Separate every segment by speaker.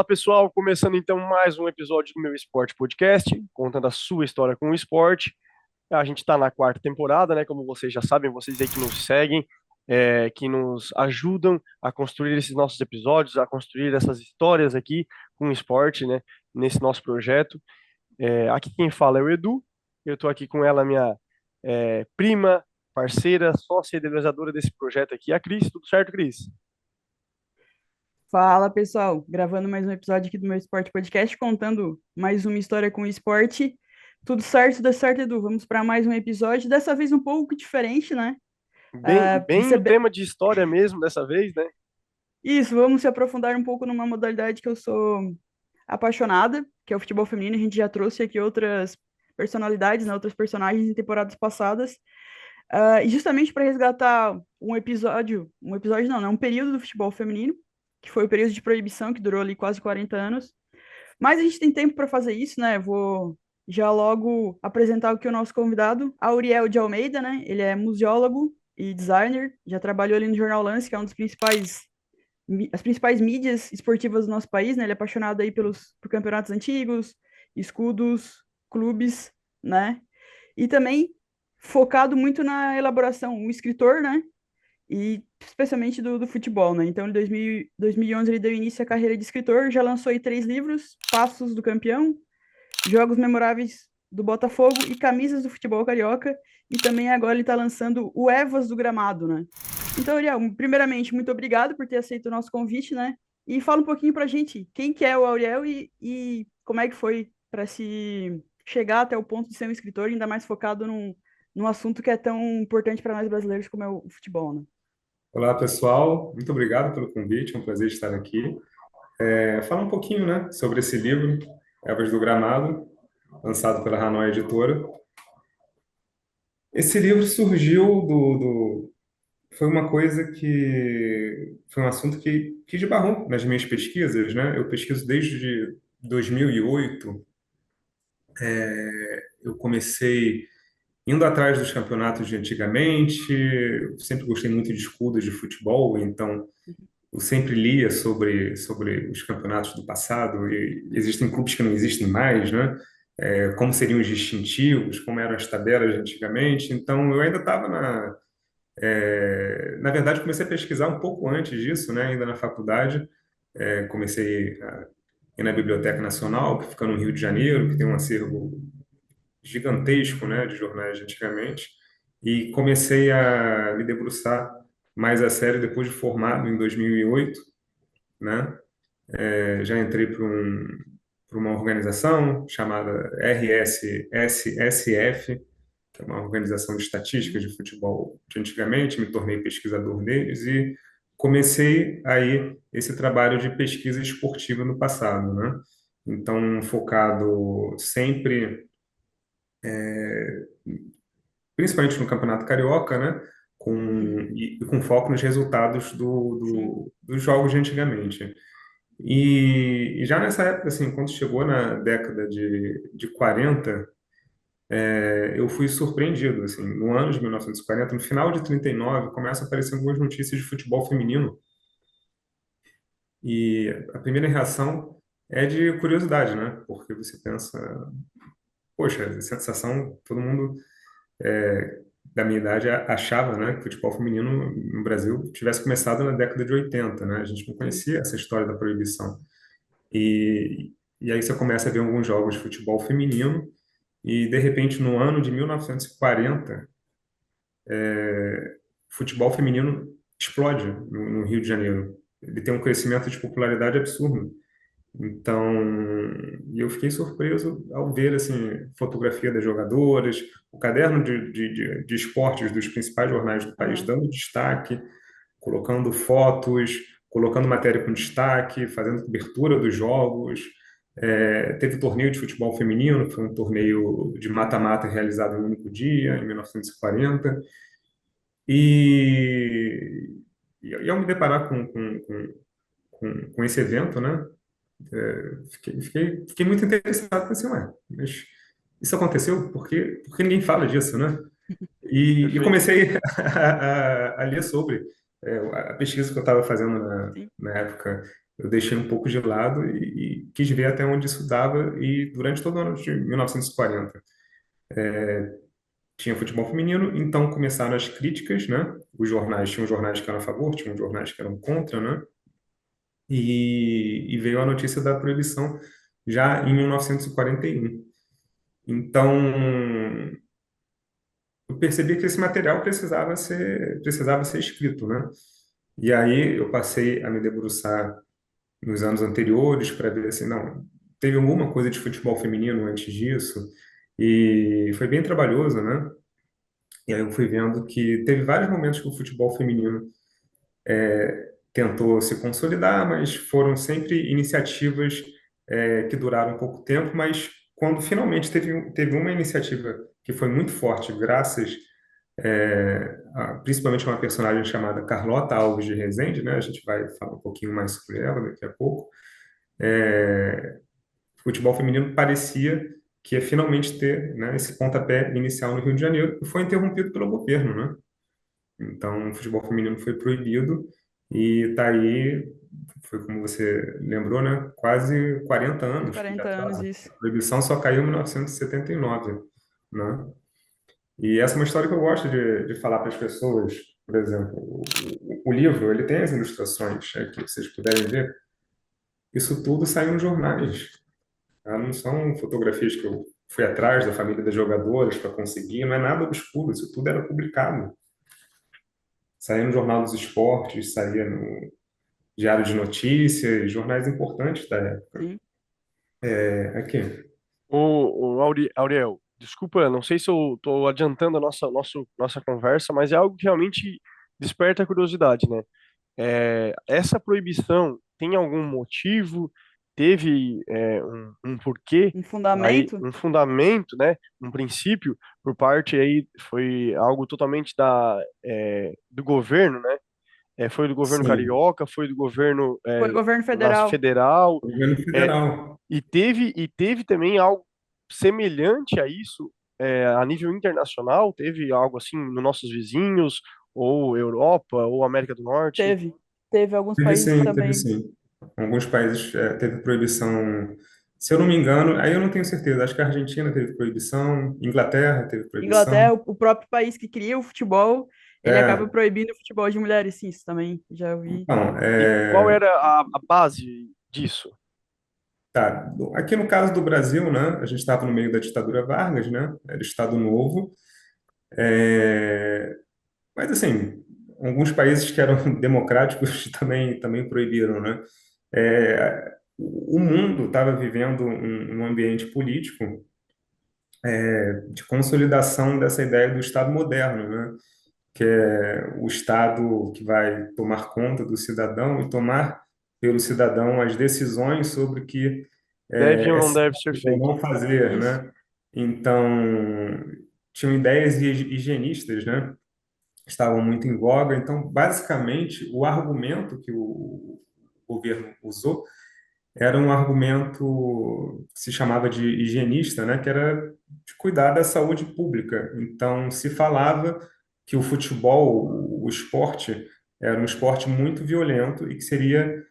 Speaker 1: Fala pessoal, começando então mais um episódio do meu Esporte Podcast, contando a sua história com o esporte. A gente está na quarta temporada, né? Como vocês já sabem, vocês aí que nos seguem, que nos ajudam a construir esses nossos episódios, a construir essas histórias aqui com o esporte, né? Nesse nosso projeto. Aqui quem fala é o Edu, eu estou aqui com ela, minha prima, parceira, sócia e idealizadora desse projeto aqui, a Cris. Tudo certo, Cris?
Speaker 2: Fala, pessoal. Gravando mais um episódio aqui do meu Esporte Podcast, contando mais uma história com o esporte. Tudo certo, Edu. Vamos para mais um episódio, dessa vez um pouco diferente, né?
Speaker 1: Bem no tema de história mesmo dessa vez, né?
Speaker 2: Isso, vamos se aprofundar um pouco numa modalidade que eu sou apaixonada, que é o futebol feminino. A gente já trouxe aqui outras personalidades, né, outras personagens em temporadas passadas. E justamente para resgatar um episódio não, né? Um período do futebol feminino, que foi o período de proibição, que durou ali quase 40 anos. Mas a gente tem tempo para fazer isso, né? Eu vou já logo apresentar aqui o nosso convidado, Auriel de Almeida, né? Ele é museólogo e designer, já trabalhou ali no Jornal Lance, que é um dos principais as principais mídias esportivas do nosso país, né? Ele é apaixonado aí por campeonatos antigos, escudos, clubes, né? E também focado muito na elaboração, um escritor, né? E especialmente do futebol, né? Então, em 2011, ele deu início à carreira de escritor, já lançou aí 3 livros: Passos do Campeão, Jogos Memoráveis do Botafogo e Camisas do Futebol Carioca. E também agora ele está lançando o Evas do Gramado, né? Então, Ariel, primeiramente, muito obrigado por ter aceito o nosso convite, né? E fala um pouquinho pra gente quem que é o Auriel e como é que foi para se chegar até o ponto de ser um escritor, ainda mais focado num assunto que é tão importante para nós brasileiros como é o futebol, né?
Speaker 3: Olá, pessoal. Muito obrigado pelo convite. É um prazer estar aqui. Falar um pouquinho, né, sobre esse livro, Ervas do Gramado, lançado pela Hanoi Editora. Esse livro surgiu foi uma coisa que... Foi um assunto que esbarrou nas minhas pesquisas, né? Eu pesquiso desde 2008. Eu comecei indo atrás dos campeonatos de antigamente. Eu sempre gostei muito de escudos de futebol, então eu sempre lia sobre os campeonatos do passado, e existem clubes que não existem mais, né? Como seriam os distintivos, como eram as tabelas de antigamente. Então, eu ainda estava na verdade, comecei a pesquisar um pouco antes disso, né? Ainda na faculdade. Comecei a ir na Biblioteca Nacional, que fica no Rio de Janeiro, que tem um acervo gigantesco, né, de jornais de antigamente, e comecei a me debruçar mais a sério depois de formado em 2008, né? Já entrei para uma organização chamada RSSF, que é uma organização de estatística de futebol de antigamente. Me tornei pesquisador deles e comecei aí esse trabalho de pesquisa esportiva no passado, né? Então, focado sempre, principalmente no Campeonato Carioca, né?
Speaker 2: Uhum.
Speaker 3: Com foco nos resultados
Speaker 2: Sim.
Speaker 3: dos jogos de antigamente. E já nessa época, assim, quando chegou na década de 40, eu fui surpreendido, assim, no ano de 1940, no final de 39, começam a aparecer algumas notícias de futebol feminino, e a primeira reação é de curiosidade, né? Porque você pensa, poxa, a sensação, todo mundo da minha idade achava, né, que o futebol feminino no Brasil tivesse começado na década de 80, né? A gente não
Speaker 2: Sim.
Speaker 3: conhecia essa história da proibição. E aí você começa a ver alguns jogos de futebol feminino, e de repente no ano de 1940, o futebol feminino explode no Rio de Janeiro. Ele tem um crescimento de popularidade absurdo. Então, e eu fiquei surpreso ao ver assim fotografia das jogadoras, o caderno de esportes dos principais jornais do país
Speaker 2: Aham.
Speaker 3: dando destaque, colocando fotos, colocando matéria com destaque, fazendo cobertura dos jogos. Teve torneio de futebol feminino, que foi um torneio de mata-mata realizado em um único dia, em 1940. E, e ao me deparar com esse evento, né, fiquei muito interessado. Pensei, ué, mas isso aconteceu? Por que ninguém fala disso, né? E
Speaker 1: Perfeito.
Speaker 3: comecei a ler sobre a pesquisa que eu estava fazendo
Speaker 2: Sim.
Speaker 3: na época. eu deixei um pouco de lado e quis ver até onde isso dava. E durante todo o ano de 1940 tinha futebol feminino, então começaram as críticas, né? Os jornais, tinham jornais que eram a favor, tinham jornais que eram contra, né? E veio a notícia da proibição já em 1941. Então, eu percebi que esse material precisava ser escrito, né? E aí eu passei a me debruçar nos anos anteriores para ver assim, não, teve alguma coisa de futebol feminino antes disso, e foi bem trabalhoso, né? E aí eu fui vendo que teve vários momentos que o futebol feminino tentou se consolidar, mas foram sempre iniciativas que duraram pouco tempo, mas quando finalmente teve uma iniciativa que foi muito forte, graças principalmente uma personagem chamada Carlota Alves de Rezende, né? A gente vai falar um pouquinho mais sobre ela daqui a pouco. O futebol feminino parecia que ia finalmente ter, né, esse pontapé inicial no Rio de Janeiro, e foi interrompido pelo governo, né? Então, o futebol feminino foi proibido e está aí, foi como você lembrou, né? Quase 40
Speaker 2: Uns
Speaker 3: anos de
Speaker 2: 40 anos,
Speaker 3: atraso.
Speaker 2: isso.
Speaker 3: A proibição só caiu em 1979, né? E essa é uma história que eu gosto de falar para as pessoas. Por exemplo, o livro, ele tem as ilustrações aqui, se vocês puderem ver. Isso tudo saiu nos jornais, tá? Não são fotografias que eu fui atrás da família das jogadoras para conseguir, não é nada obscuro, isso tudo era publicado. Saía no Jornal dos Esportes, saía no Diário de Notícias, jornais importantes da época.
Speaker 2: Sim.
Speaker 3: Aqui.
Speaker 1: Auriel, desculpa, não sei se eu estou adiantando a nossa conversa, mas é algo que realmente desperta a curiosidade, né? Essa proibição tem algum motivo? Teve um porquê?
Speaker 2: Um
Speaker 1: Aí,
Speaker 2: fundamento?
Speaker 1: um fundamento, né? Um princípio por parte aí foi algo totalmente do governo, né? Foi do governo
Speaker 3: Sim,
Speaker 1: carioca, foi do governo
Speaker 2: Foi governo federal.
Speaker 1: federal,
Speaker 3: governo
Speaker 1: é,
Speaker 3: federal.
Speaker 1: e teve também algo semelhante a isso a nível internacional, teve algo assim nos nossos vizinhos, ou Europa, ou América do Norte.
Speaker 2: Teve. Teve alguns
Speaker 3: Teve
Speaker 2: países
Speaker 3: sim, teve
Speaker 2: também.
Speaker 3: sim. Alguns países teve proibição, se eu não me engano, aí eu não tenho certeza, acho que a Argentina teve proibição, Inglaterra teve
Speaker 2: Inglaterra,
Speaker 3: proibição.
Speaker 2: o próprio país que cria o futebol, ele acaba
Speaker 3: É,
Speaker 2: proibindo o futebol de mulheres. Sim, isso também já vi.
Speaker 3: então,
Speaker 1: E qual era a base disso?
Speaker 3: tá. Aqui no caso do Brasil, né, a gente estava no meio da ditadura Vargas, né, era Estado Novo, é, mas assim, alguns países que eram democráticos também proibiram, né. O mundo estava vivendo um ambiente político de consolidação dessa ideia do Estado moderno, né? Que é o Estado que vai tomar conta do cidadão e tomar pelo cidadão as decisões sobre o que
Speaker 1: Deve ou
Speaker 3: é
Speaker 1: não
Speaker 3: certo
Speaker 1: deve ser
Speaker 3: ou
Speaker 1: feito?
Speaker 3: não fazer,
Speaker 2: Isso.
Speaker 3: né? Então, tinham ideias higienistas, né? Estavam muito em voga. Então, basicamente, o argumento que o governo usou era um argumento que se chamava de higienista, né, que era de cuidar da saúde pública. Então, se falava que o futebol, o esporte, era um esporte muito violento e que seria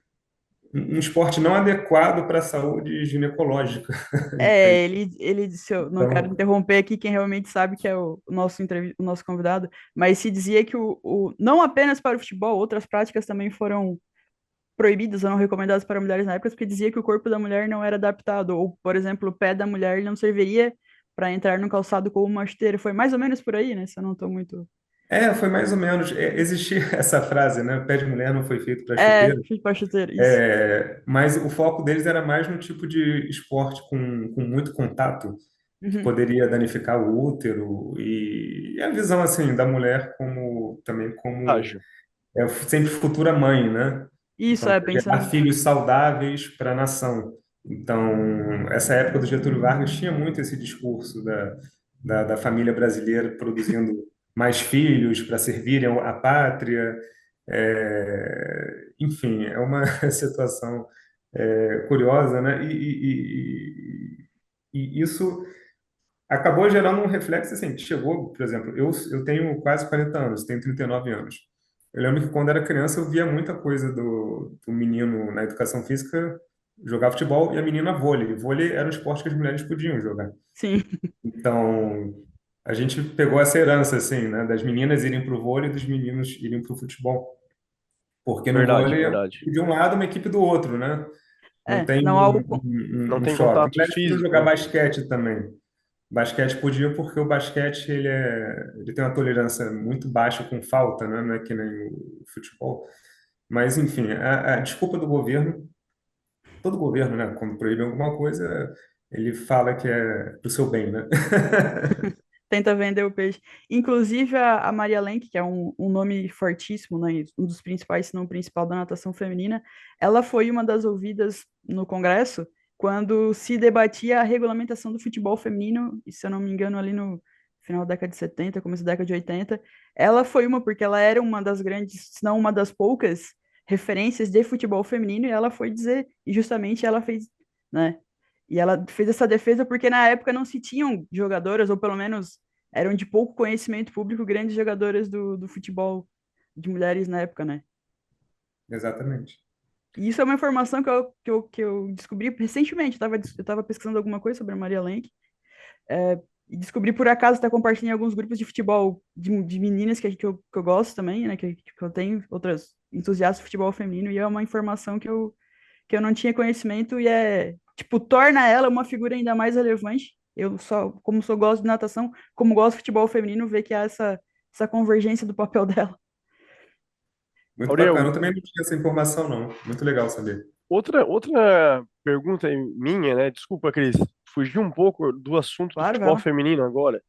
Speaker 3: um esporte não adequado para a saúde ginecológica.
Speaker 2: É, ele disse, eu não quero
Speaker 3: Então,
Speaker 2: interromper aqui quem realmente sabe que é o nosso convidado, mas se dizia que não apenas para o futebol, outras práticas também foram proibidas ou não recomendadas para mulheres na época, porque dizia que o corpo da mulher não era adaptado, ou, por exemplo, o pé da mulher não serviria para entrar no calçado como uma chuteira. Foi mais ou menos por aí, né? Se eu não estou muito.
Speaker 3: foi mais ou menos. Existia essa frase, né? O pé de mulher não foi feito para
Speaker 2: É,
Speaker 3: chuteira.
Speaker 2: fui para chuteira, isso.
Speaker 3: Mas o foco deles era mais no tipo de esporte com muito contato, que
Speaker 2: Uhum.
Speaker 3: poderia danificar o útero e a visão assim da mulher como também como
Speaker 1: Ágil.
Speaker 3: sempre futura mãe, né?
Speaker 2: Isso,
Speaker 3: Então, gerar
Speaker 2: pensando.
Speaker 3: filhos saudáveis para a nação. Então, essa época do Getúlio Vargas tinha muito esse discurso da família brasileira produzindo mais filhos para servirem à pátria. Enfim, é uma situação curiosa, né? E isso acabou gerando um reflexo assim, que chegou, por exemplo, eu tenho quase 40 anos, tenho 39 anos. Eu lembro que quando era criança eu via muita coisa do menino na educação física jogar futebol e a menina vôlei. Vôlei era o esporte que as mulheres podiam jogar.
Speaker 2: Sim,
Speaker 3: Então, a gente pegou essa herança, assim, né, das meninas irem para o vôlei e dos meninos irem para o futebol. Porque no
Speaker 1: Verdade,
Speaker 3: vôlei é uma
Speaker 1: verdade.
Speaker 3: equipe de um lado, uma equipe do outro, né? Não tem
Speaker 2: não há o,
Speaker 1: Não
Speaker 3: um
Speaker 1: tem
Speaker 3: choque.
Speaker 1: contato
Speaker 3: Mulheres podiam
Speaker 1: físico,
Speaker 3: jogar
Speaker 1: né?
Speaker 3: basquete também. Basquete podia porque o basquete ele tem uma tolerância muito baixa com falta, né? Não é que nem o futebol. Mas, enfim, a desculpa do governo, todo governo, né? Quando proíbe alguma coisa, ele fala que é pro seu bem, né?
Speaker 2: tenta vender o peixe. Inclusive, a Maria Lenk, que é um nome fortíssimo, né, um dos principais, se não o principal, da natação feminina, ela foi uma das ouvidas no Congresso quando se debatia a regulamentação do futebol feminino, e se eu não me engano, ali no final da década de 70, começo da década de 80. Ela foi uma, porque ela era uma das grandes, se não uma das poucas referências de futebol feminino, e ela foi dizer, e justamente ela fez, né, e ela fez essa defesa porque na época não se tinham jogadoras, ou pelo menos eram de pouco conhecimento público, grandes jogadoras do futebol de mulheres na época, né?
Speaker 3: Exatamente.
Speaker 2: E isso é uma informação que eu descobri recentemente. Eu tava pesquisando alguma coisa sobre a Maria Lenk, e descobri por acaso, está compartilhando em alguns grupos de futebol de meninas que eu gosto também, né? Que eu tenho outras entusiastas de futebol feminino, e é uma informação que eu não tinha conhecimento e tipo, torna ela uma figura ainda mais relevante. Eu só, como sou gosto de natação, como gosto de futebol feminino, ver que há essa convergência do papel dela.
Speaker 3: Muito bacana.
Speaker 1: Aurel,
Speaker 3: Eu também não tinha essa informação, não. Muito legal saber.
Speaker 1: outra pergunta aí minha, né? Desculpa, Cris, fugi um pouco do assunto do
Speaker 2: Claro, vai
Speaker 1: futebol
Speaker 2: lá.
Speaker 1: feminino agora,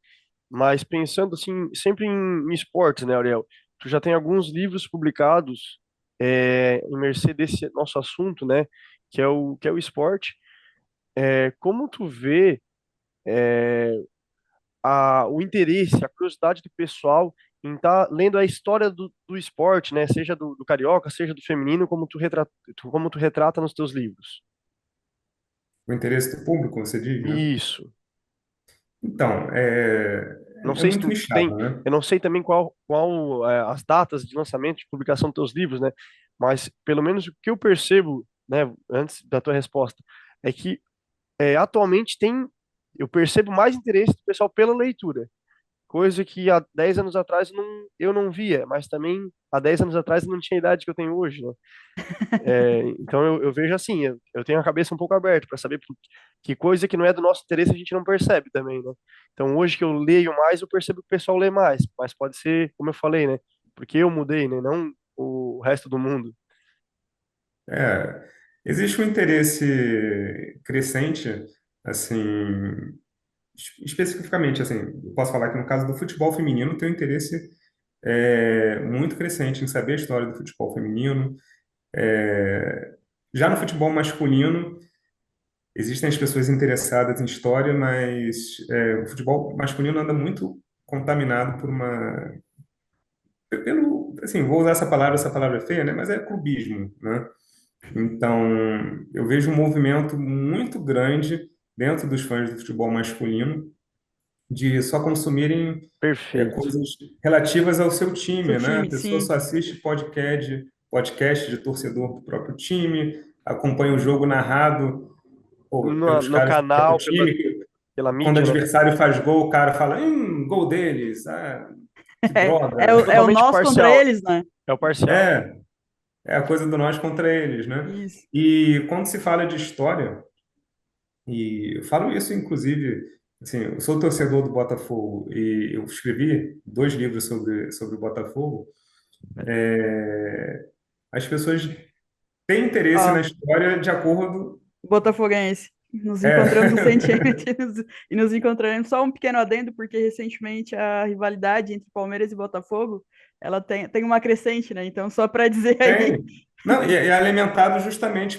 Speaker 1: mas pensando assim, sempre em esportes, né, Aurel? Tu já tem alguns livros publicados em mercê desse nosso assunto, né? Que é o esporte. Como tu vê o interesse, a curiosidade do pessoal em estar lendo a história do esporte, né? Seja do carioca, seja do feminino, como tu retrata nos teus livros.
Speaker 3: O interesse do público, você diz, né?
Speaker 1: Isso.
Speaker 3: Então,
Speaker 1: Não
Speaker 3: é
Speaker 1: sei se
Speaker 3: muito
Speaker 1: tu tem,
Speaker 3: nichado, né?
Speaker 1: eu não sei também qual as datas de lançamento, de publicação dos teus livros, né? Mas pelo menos o que eu percebo, né, antes da tua resposta, é que atualmente eu percebo mais interesse do pessoal pela leitura. Coisa que há 10 anos atrás eu não via, mas também há 10 anos atrás eu não tinha a idade que eu tenho hoje, né? Então eu vejo assim, eu tenho a cabeça um pouco aberta para saber que coisa que não é do nosso interesse a gente não percebe também, né? Então hoje que eu leio mais, eu percebo que o pessoal lê mais, mas pode ser, como eu falei, né? Porque eu mudei, né? Não o resto do mundo.
Speaker 3: É, existe um interesse crescente, assim, especificamente, assim, eu posso falar que no caso do futebol feminino tem um interesse muito crescente em saber a história do futebol feminino. É, já no futebol masculino, existem as pessoas interessadas em história, mas o futebol masculino anda muito contaminado pelo, assim, vou usar essa palavra é feia, né? Mas é clubismo, né? Então, eu vejo um movimento muito grande dentro dos fãs do futebol masculino de só consumirem
Speaker 1: Perfeito.
Speaker 3: coisas relativas ao seu
Speaker 2: Seu
Speaker 3: time, né? A
Speaker 2: time,
Speaker 3: pessoa
Speaker 2: sim.
Speaker 3: só assiste podcast de torcedor do próprio time, acompanha o jogo narrado
Speaker 1: No,
Speaker 3: pelos
Speaker 1: no
Speaker 3: caras do próprio
Speaker 1: canal,
Speaker 3: time, que
Speaker 1: pela
Speaker 3: quando o
Speaker 1: mídia, né?
Speaker 3: adversário faz gol, o cara fala, gol deles, que
Speaker 2: É,
Speaker 3: droga.
Speaker 2: é, o, é o
Speaker 1: Totalmente
Speaker 2: nós contra
Speaker 1: parcial.
Speaker 2: eles, né?
Speaker 1: É o parcial.
Speaker 3: É, é a coisa do nós contra eles, né?
Speaker 2: Isso.
Speaker 3: E quando se fala de história, e eu falo isso, inclusive, assim, eu sou torcedor do Botafogo e eu escrevi 2 livros sobre o Botafogo. As pessoas têm interesse na
Speaker 2: Ah,
Speaker 3: história de acordo.
Speaker 2: botafoguense. Nos
Speaker 3: É,
Speaker 2: encontramos recentemente e nos encontraremos. Só um pequeno adendo, porque recentemente a rivalidade entre Palmeiras e Botafogo, ela tem uma crescente, né? Então, só para dizer aí,
Speaker 3: tem. Não, e é alimentado justamente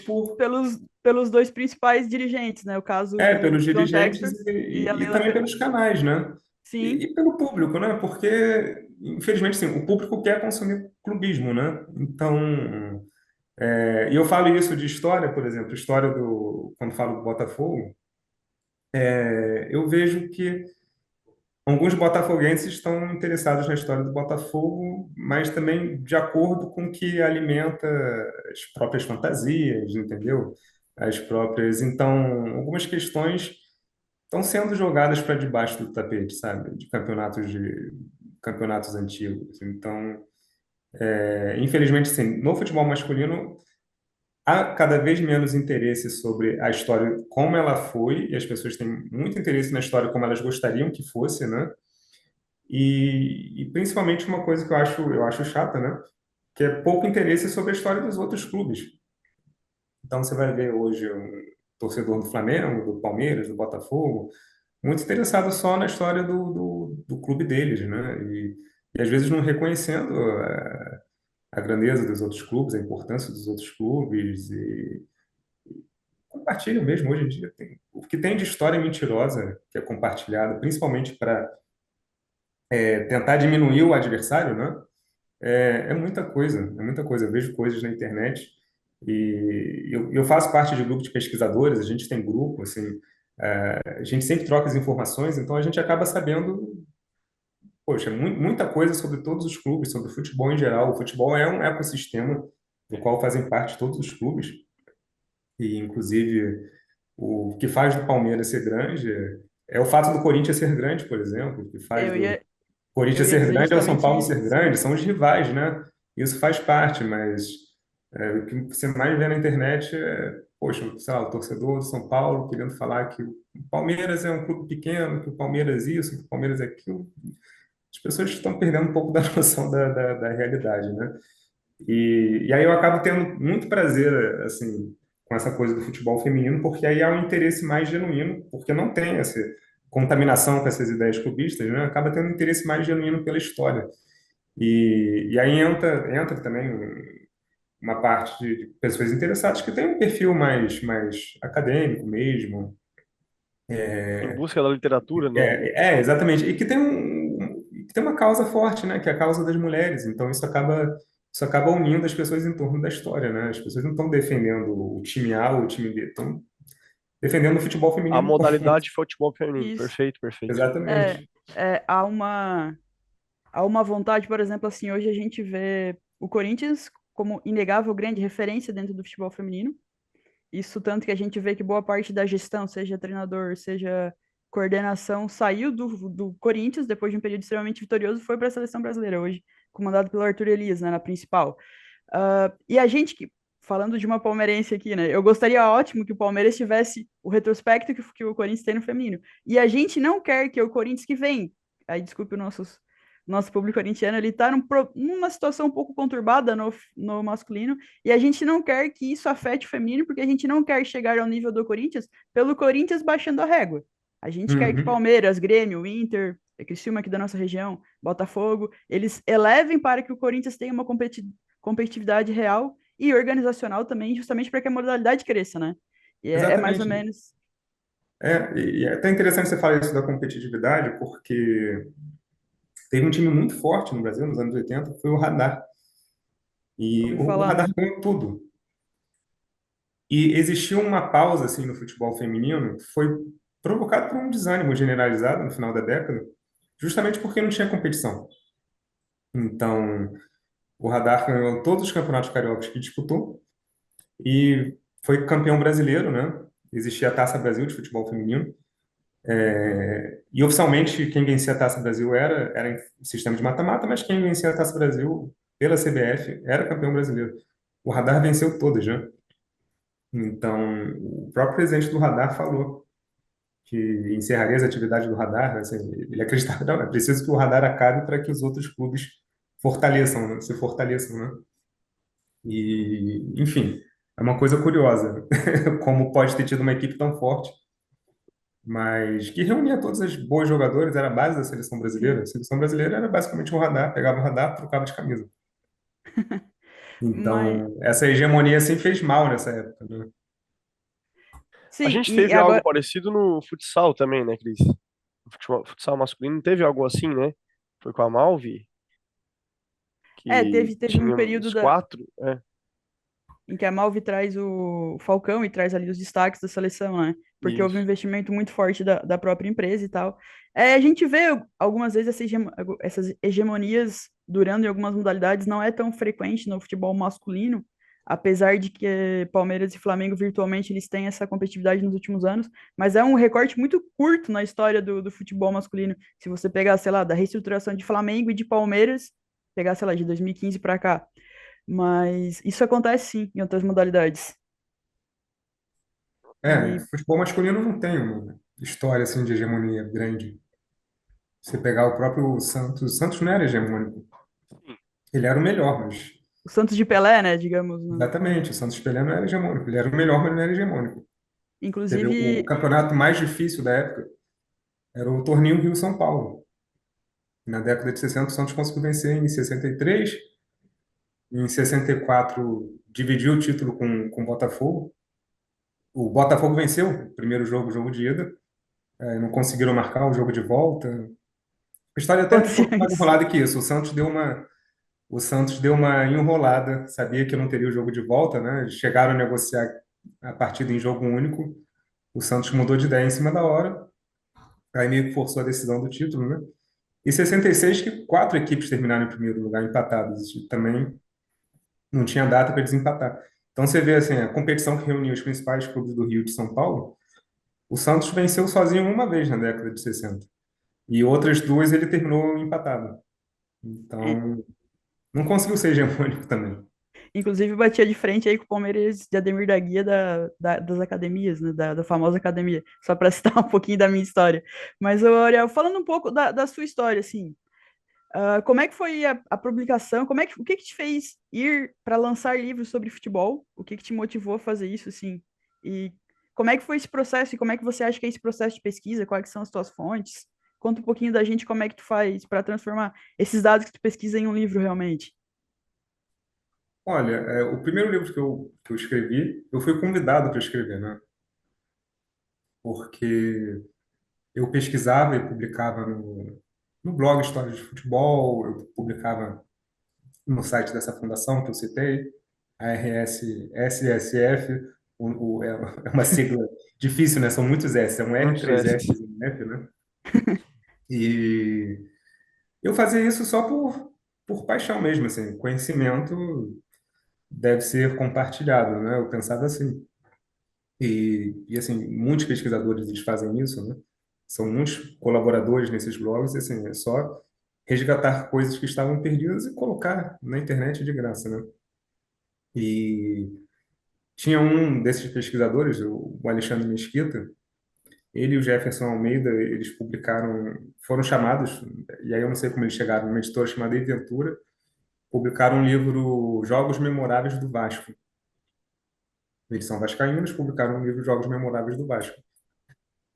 Speaker 2: pelos dois principais dirigentes, né? O caso,
Speaker 3: pelos
Speaker 2: o John
Speaker 3: dirigentes
Speaker 2: Textor e a
Speaker 3: e
Speaker 2: Leila
Speaker 3: também
Speaker 2: Pereira.
Speaker 3: pelos canais, né?
Speaker 2: Sim,
Speaker 3: E pelo público, né? Porque, infelizmente, sim, o público quer consumir clubismo, né? Então, e eu falo isso de história, por exemplo, quando falo do Botafogo, eu vejo que alguns botafoguenses estão interessados na história do Botafogo, mas também de acordo com o que alimenta as próprias fantasias, entendeu? As próprias. Então, algumas questões estão sendo jogadas para debaixo do tapete, sabe? De campeonatos antigos. Então, infelizmente, sim, no futebol masculino há cada vez menos interesse sobre a história como ela foi, e as pessoas têm muito interesse na história como elas gostariam que fosse, né? E principalmente uma coisa que eu acho chata, né? Que é pouco interesse sobre a história dos outros clubes. Então você vai ver hoje um torcedor do Flamengo, do Palmeiras, do Botafogo, muito interessado só na história do clube deles, né? E às vezes não reconhecendo a grandeza dos outros clubes, a importância dos outros clubes e compartilham mesmo hoje em dia. O que tem de história mentirosa que é compartilhada, principalmente para tentar diminuir o adversário, né? É muita coisa, é muita coisa. Eu vejo coisas na internet e eu faço parte de grupo de pesquisadores, a gente tem grupo, assim, a gente sempre troca as informações, então a gente acaba sabendo, poxa, muita coisa sobre todos os clubes, sobre o futebol em geral. O futebol é um ecossistema do qual fazem parte todos os clubes e, inclusive, o que faz do Palmeiras ser grande é o fato do Corinthians ser grande, por exemplo, o que faz
Speaker 2: Eu
Speaker 3: do
Speaker 2: ia, eu
Speaker 3: Corinthians
Speaker 2: ia
Speaker 3: ser
Speaker 2: dizer
Speaker 3: grande é o São
Speaker 2: justamente
Speaker 3: Paulo ser
Speaker 2: isso.
Speaker 3: grande, são os rivais, né? Isso faz parte, mas o que você mais vê na internet é, poxa, sei lá, o torcedor do São Paulo querendo falar que o Palmeiras é um clube pequeno, que o Palmeiras isso, que o Palmeiras é aquilo. As pessoas estão perdendo um pouco da noção da realidade, né? E aí eu acabo tendo muito prazer, assim, com essa coisa do futebol feminino, porque aí há um interesse mais genuíno, porque não tem essa contaminação com essas ideias clubistas, né? Acaba tendo um interesse mais genuíno pela história. E aí entra também uma parte de pessoas interessadas que tem um perfil mais acadêmico mesmo.
Speaker 1: Em busca da literatura, né?
Speaker 3: Exatamente. E que tem que tem uma causa forte, né? Que é a causa das mulheres. Então isso acaba unindo as pessoas em torno da história, né? As pessoas não estão defendendo o time A ou o time B, estão defendendo o futebol
Speaker 1: A
Speaker 3: feminino e ponto.
Speaker 1: modalidade de futebol feminino.
Speaker 2: Isso.
Speaker 1: Perfeito, perfeito.
Speaker 2: É,
Speaker 3: Exatamente.
Speaker 2: há uma vontade, por exemplo, assim, hoje a gente vê o Corinthians como inegável grande referência dentro do futebol feminino. Isso tanto que a gente vê que boa parte da gestão, seja treinador, seja coordenação, saiu do Corinthians depois de um período extremamente vitorioso e foi para a seleção brasileira hoje, comandado pelo Arthur Elias, né, na principal. E a gente que falando de uma palmeirense aqui, né? Eu gostaria ótimo que o Palmeiras tivesse o retrospecto que o Corinthians tem no feminino. E a gente não quer que o Corinthians que vem, aí desculpe o nosso público corintiano, ele está numa situação um pouco conturbada no masculino, e a gente não quer que isso afete o feminino, porque a gente não quer chegar ao nível do Corinthians pelo Corinthians baixando a régua. A gente quer que
Speaker 3: Uhum.
Speaker 2: Palmeiras, Grêmio, Inter, Criciúma aqui da nossa região, Botafogo, eles elevem para que o Corinthians tenha uma competitividade real e organizacional também, justamente para que a modalidade cresça, né? E é mais ou
Speaker 3: Exatamente.
Speaker 2: menos.
Speaker 3: E é até interessante você falar isso da competitividade, porque teve um time muito forte no Brasil nos anos 80, que foi o Radar. E
Speaker 2: Ouvi
Speaker 3: o
Speaker 2: falar,
Speaker 3: Radar
Speaker 2: né?
Speaker 3: ganhou tudo. E existiu uma pausa assim no futebol feminino que foi provocado por um desânimo generalizado no final da década, justamente porque não tinha competição. Então, o Radar ganhou todos os campeonatos cariocas que disputou e foi campeão brasileiro, né? Existia a Taça Brasil de futebol feminino. E oficialmente quem vencia a Taça Brasil era em sistema de mata-mata, mas quem vencia a Taça Brasil pela CBF era campeão brasileiro. O Radar venceu todas, né? Então, o próprio presidente do Radar falou que encerraria as atividades do Radar, né? Assim, ele acreditava, não, é preciso que o Radar acabe para que os outros clubes fortaleçam, né? Se fortaleçam, né? E, enfim, é uma coisa curiosa, como pode ter tido uma equipe tão forte, mas que reunia todas as boas jogadoras, era a base da seleção brasileira. A
Speaker 2: Sim.
Speaker 3: seleção brasileira era basicamente um radar, pegava o radar, trocava de camisa.
Speaker 2: Mas,
Speaker 3: Então, essa hegemonia assim fez mal nessa época, né?
Speaker 1: A
Speaker 2: sim,
Speaker 1: gente
Speaker 2: e
Speaker 1: teve algo
Speaker 2: agora.
Speaker 1: parecido no futsal também, né, Cris? No futsal masculino teve algo assim, né? Foi com a Malvi, que
Speaker 2: Teve um
Speaker 1: tinha
Speaker 2: período
Speaker 1: uns quatro.
Speaker 2: em que a Malvi traz o Falcão e traz ali os destaques da seleção, né? porque houve um
Speaker 1: Isso.
Speaker 2: investimento muito forte da própria empresa e tal. A gente vê algumas vezes essas hegemonias durando em algumas modalidades, não é tão frequente no futebol masculino, apesar de que Palmeiras e Flamengo virtualmente eles têm essa competitividade nos últimos anos, mas é um recorte muito curto na história do futebol masculino. Se você pegar, sei lá, da reestruturação de Flamengo e de Palmeiras, pegar, sei lá, de 2015 para cá. Mas isso acontece sim em outras modalidades. E
Speaker 3: Futebol masculino não tem uma história assim de hegemonia grande. Você pegar o próprio Santos, o Santos não era hegemônico. Ele era o melhor, mas
Speaker 2: o Santos de Pelé, né, digamos, né?
Speaker 3: exatamente, o Santos Pelé não era hegemônico. Ele era o melhor, mas não era hegemônico. Teve o
Speaker 2: Inclusive,
Speaker 3: campeonato mais difícil da época, era o Torneio Rio-São Paulo. Na década de 60, o Santos conseguiu vencer em 63, em 64 dividiu o título com o Botafogo. O Botafogo venceu o primeiro jogo, o jogo de ida, não conseguiram marcar o jogo de volta. A história é até um
Speaker 2: acontecia
Speaker 3: pouco mais
Speaker 2: isso.
Speaker 3: enrolada que isso. O Santos deu uma enrolada, sabia que não teria o jogo de volta, né? Eles chegaram a negociar a partida em jogo único. O Santos mudou de ideia em cima da hora, aí meio que forçou a decisão do título, né? E 66, que quatro equipes terminaram em primeiro lugar empatadas, e também não tinha data para desempatar. Então você vê assim, a competição que reunia os principais clubes do Rio e de São Paulo, o Santos venceu sozinho uma vez na década de 60. E outras duas ele terminou empatado.
Speaker 2: É,
Speaker 3: Então, não conseguiu ser hegemônico também.
Speaker 2: inclusive, batia de frente aí com o Palmeiras de Ademir da Guia das academias, né, da famosa academia, só para citar um pouquinho da minha história. Mas, ô, Ariel, falando um pouco da sua história, assim, como é que foi a publicação? O que que te fez ir para lançar livros sobre futebol? O que que te motivou a fazer isso, assim? E como é que foi esse processo? E como é que você acha que é esse processo de pesquisa? Quais são as tuas fontes? Conta um pouquinho da gente como é que tu faz para transformar esses dados que tu pesquisa em um livro realmente.
Speaker 3: Olha, o primeiro livro que eu escrevi, eu fui convidado para escrever, né? Porque eu pesquisava e publicava no blog História de Futebol, eu publicava no site dessa fundação que eu citei, a RSSF, é uma sigla difícil, né? São muitos S, são R,
Speaker 1: Muitos
Speaker 3: três S
Speaker 1: S's.
Speaker 3: e um F, né? E eu fazia isso só por paixão mesmo, assim, conhecimento deve ser compartilhado, né? Eu pensava assim. E assim, muitos pesquisadores eles fazem isso, né? São muitos colaboradores nesses blogs, e assim, é só resgatar coisas que estavam perdidas e colocar na internet de graça, né? E tinha um desses pesquisadores, o Alexandre Mesquita, ele e o Jefferson Almeida, eles publicaram, foram chamados, e aí eu não sei como eles chegaram, numa editora chamada Inventura, publicaram um livro Jogos Memoráveis do Vasco. Eles são vascaínos, publicaram um livro Jogos Memoráveis do Vasco.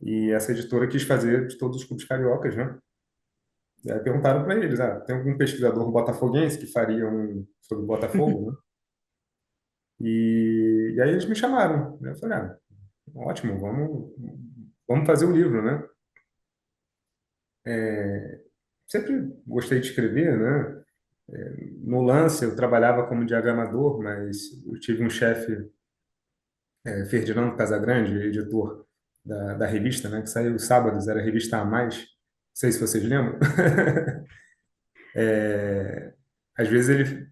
Speaker 3: E essa editora quis fazer de todos os clubes cariocas, né? E aí perguntaram para eles, tem algum pesquisador botafoguense que faria um sobre o Botafogo, né? E aí eles me chamaram, né? Eu falei, ótimo, vamos fazer o livro, né? Sempre gostei de escrever, né? No lance eu trabalhava como diagramador, mas eu tive um chefe, Ferdinando Casagrande, editor da revista, né? Que saiu os sábados, era a revista A Mais. Não sei se vocês lembram. Às vezes ele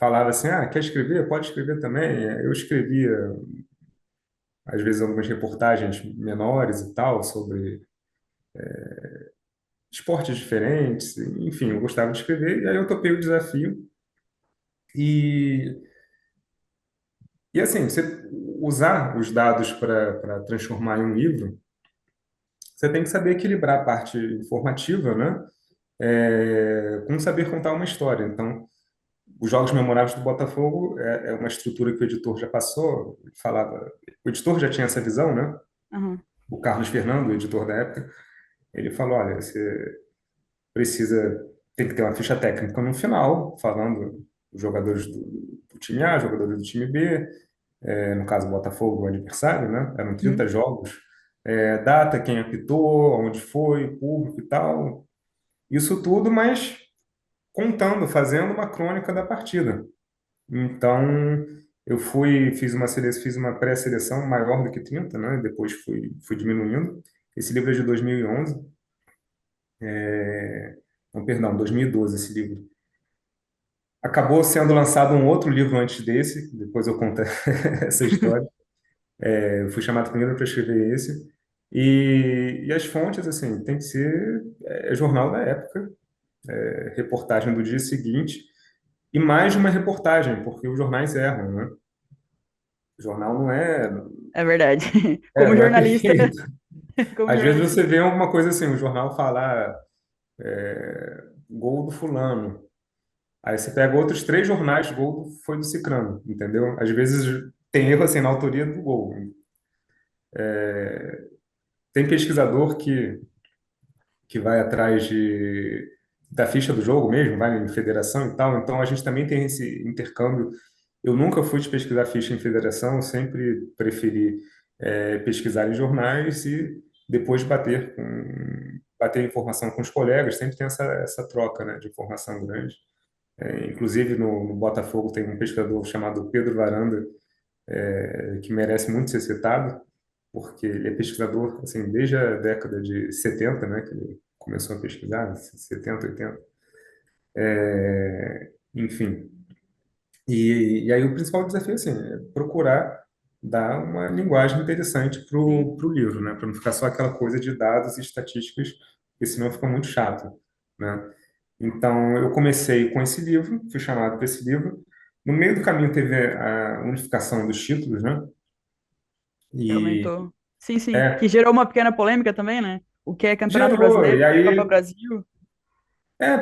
Speaker 3: falava assim, quer escrever? Pode escrever também. Eu escrevia, às vezes, algumas reportagens menores e tal, sobre esportes diferentes. Enfim, eu gostava de escrever, e aí eu topei o desafio. E, e assim, você usar os dados para transformar em um livro, você tem que saber equilibrar a parte informativa, né? Com saber contar uma história. Então, os jogos memoráveis do Botafogo é uma estrutura que o editor já passou, ele falava, o editor já tinha essa visão, né?
Speaker 2: Aham.
Speaker 3: O Carlos Fernando, o editor da época, ele falou, olha, você precisa, tem que ter uma ficha técnica no final, falando os jogadores do time A, jogadores do time B, no caso o Botafogo, o adversário, né? Eram
Speaker 2: Uhum.
Speaker 3: 30 jogos, data, quem apitou, onde foi, público e tal, isso tudo, mas contando, fazendo uma crônica da partida. Então, fiz uma pré-seleção maior do que 30, né? Depois fui diminuindo. Esse livro é de 2011. Não, perdão, 2012 esse livro. Acabou sendo lançado um outro livro antes desse, depois eu conto essa história. Eu fui chamado primeiro para escrever esse. E as fontes, assim, tem que ser jornal da época, reportagem do dia seguinte, e mais de uma reportagem, porque os jornais erram, né? O jornal
Speaker 2: É verdade. Como
Speaker 3: não é
Speaker 2: jornalista,
Speaker 3: perfeito.
Speaker 2: como
Speaker 3: Às vezes
Speaker 2: jornalista.
Speaker 3: você vê alguma coisa assim, o jornal falar gol do fulano. Aí você pega outros três jornais, gol foi do cicrano, entendeu? Às vezes tem erro assim na autoria do gol. Tem pesquisador que vai atrás da ficha do jogo mesmo, vai em federação e tal. Então a gente também tem esse intercâmbio. Eu nunca fui de pesquisar ficha em federação, eu sempre preferi pesquisar em jornais e depois bater informação com os colegas. Sempre tem essa troca, né, de informação grande. Inclusive no Botafogo tem um pesquisador chamado Pedro Varanda, que merece muito ser citado, porque ele é pesquisador assim, desde a década de 70, né, que ele começou a pesquisar, 70, 80. Enfim. E aí o principal desafio assim, é procurar dar uma linguagem interessante para
Speaker 2: Sim.
Speaker 3: o livro, né, para não ficar só aquela coisa de dados e estatísticas, porque senão fica muito chato, né? Então, eu comecei com esse livro, fui chamado para esse livro. No meio do caminho teve a unificação dos títulos, né?
Speaker 2: Que
Speaker 3: E
Speaker 2: aumentou. Sim, sim. Que
Speaker 3: é,
Speaker 2: gerou uma pequena polêmica também, né? O que é Campeonato
Speaker 3: gerou.
Speaker 2: Brasileiro,
Speaker 3: E
Speaker 2: o que é Copa
Speaker 3: aí,
Speaker 2: Brasil.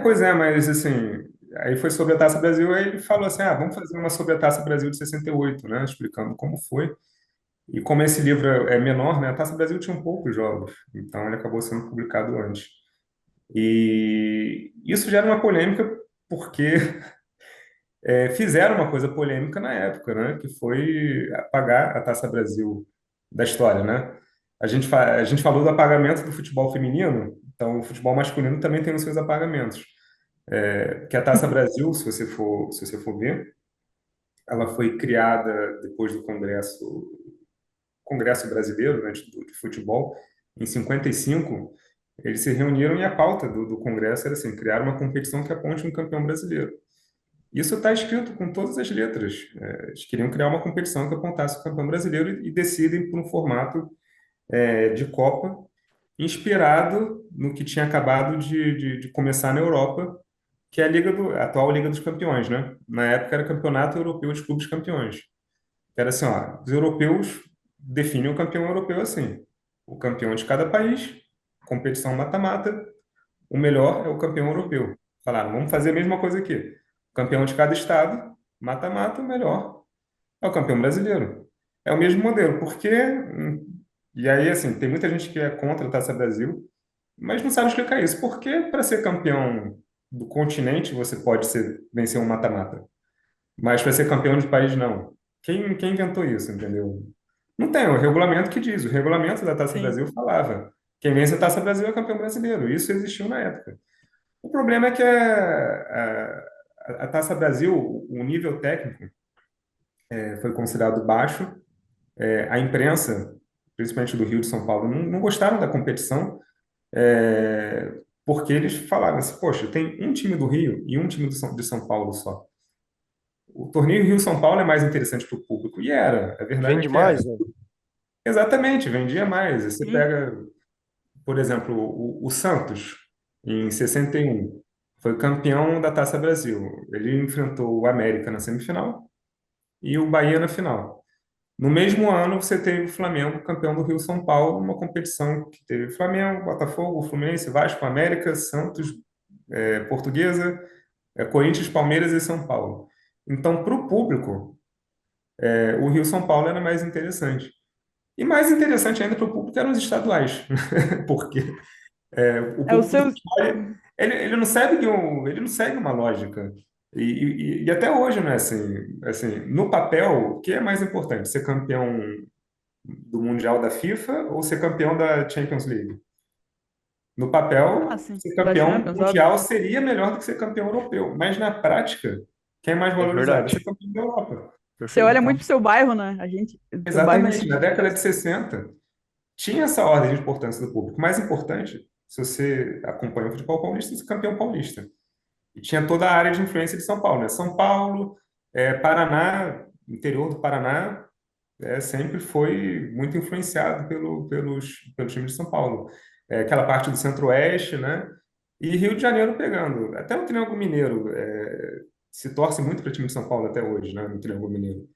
Speaker 3: pois é, mas assim, aí foi sobre a Taça Brasil, aí ele falou assim: ah, vamos fazer uma sobre a Taça Brasil de 68, né? Explicando como foi. E como esse livro é menor, né? A Taça Brasil tinha poucos jogos, então ele acabou sendo publicado antes. E isso gera uma polêmica porque fizeram uma coisa polêmica na época, né? Que foi apagar a Taça Brasil da história, né? A gente falou do apagamento do futebol feminino, então o futebol masculino também tem os seus apagamentos. Que a Taça Brasil, se você for ver, ela foi criada depois do Congresso Brasileiro, né, de futebol, em 55. Eles se reuniram e a pauta do Congresso era assim, criar uma competição que aponte um campeão brasileiro. Isso está escrito com todas as letras. Eles queriam criar uma competição que apontasse o campeão brasileiro e decidem por um formato de Copa, inspirado no que tinha acabado de começar na Europa, que é a atual Liga dos Campeões, né? Na época era Campeonato Europeu de Clubes Campeões. Era assim, ó, os europeus definem o campeão europeu assim: o campeão de cada país, competição mata-mata, o melhor é o campeão europeu. Falaram, vamos fazer a mesma coisa aqui. O campeão de cada estado, mata-mata, o melhor é o campeão brasileiro. É o mesmo modelo, porque. E aí, assim, tem muita gente que é contra a Taça Brasil, mas não sabe explicar isso. Por que para ser campeão do continente você pode vencer um mata-mata, mas para ser campeão de país não? Quem inventou isso, entendeu? Não tem, o regulamento que diz. O regulamento da Taça
Speaker 2: Sim.
Speaker 3: Brasil falava: quem vence a Taça Brasil é campeão brasileiro. Isso existiu na época. O problema é que a Taça Brasil, o nível técnico, foi considerado baixo. A imprensa, principalmente do Rio de São Paulo, não gostaram da competição, porque eles falavam assim: poxa, tem um time do Rio e um time de São Paulo só. O torneio Rio-São Paulo é mais interessante para o público. E era, a verdade é
Speaker 1: Vende
Speaker 3: que era.
Speaker 1: mais, né?
Speaker 3: Exatamente, vendia mais. Você
Speaker 2: Sim.
Speaker 3: pega, por exemplo, o Santos, em 61, foi campeão da Taça Brasil. Ele enfrentou o América na semifinal e o Bahia na final. No mesmo ano, você teve o Flamengo campeão do Rio-São Paulo, uma competição que teve Flamengo, Botafogo, Fluminense, Vasco, América, Santos, Portuguesa, Corinthians, Palmeiras e São Paulo. Então, para o público, o Rio-São Paulo era mais interessante. E mais interessante ainda para o público eram os estaduais, porque o
Speaker 2: É o
Speaker 3: público do
Speaker 2: seu.
Speaker 3: futebol, ele não segue uma lógica. E até hoje, não é assim, no papel, o que é mais importante? Ser campeão do Mundial da FIFA ou ser campeão da Champions League? No
Speaker 2: Ah,
Speaker 3: papel,
Speaker 2: sim.
Speaker 3: ser
Speaker 2: Da
Speaker 3: campeão
Speaker 2: Champions, óbvio.
Speaker 3: mundial seria melhor do que ser campeão europeu. Mas na prática, quem é mais
Speaker 1: É
Speaker 3: valorizado? É
Speaker 1: verdade.
Speaker 3: ser campeão da Europa.
Speaker 2: Você
Speaker 1: Perfeito.
Speaker 2: olha
Speaker 3: Então,
Speaker 2: muito pro seu bairro, né? Teu bairro nesse
Speaker 3: exatamente, na
Speaker 2: sentido
Speaker 3: década
Speaker 2: cresce.
Speaker 3: de 60 tinha essa ordem de importância do público. O mais importante, se você acompanha o futebol paulista, é ser campeão paulista. E tinha toda a área de influência de São Paulo, né? São Paulo, Paraná, interior do Paraná, sempre foi muito influenciado pelo time de São Paulo. Aquela parte do Centro-Oeste, né? E Rio de Janeiro pegando. Até o Triângulo Mineiro se torce muito para o time de São Paulo até hoje, né? No Triângulo Mineiro.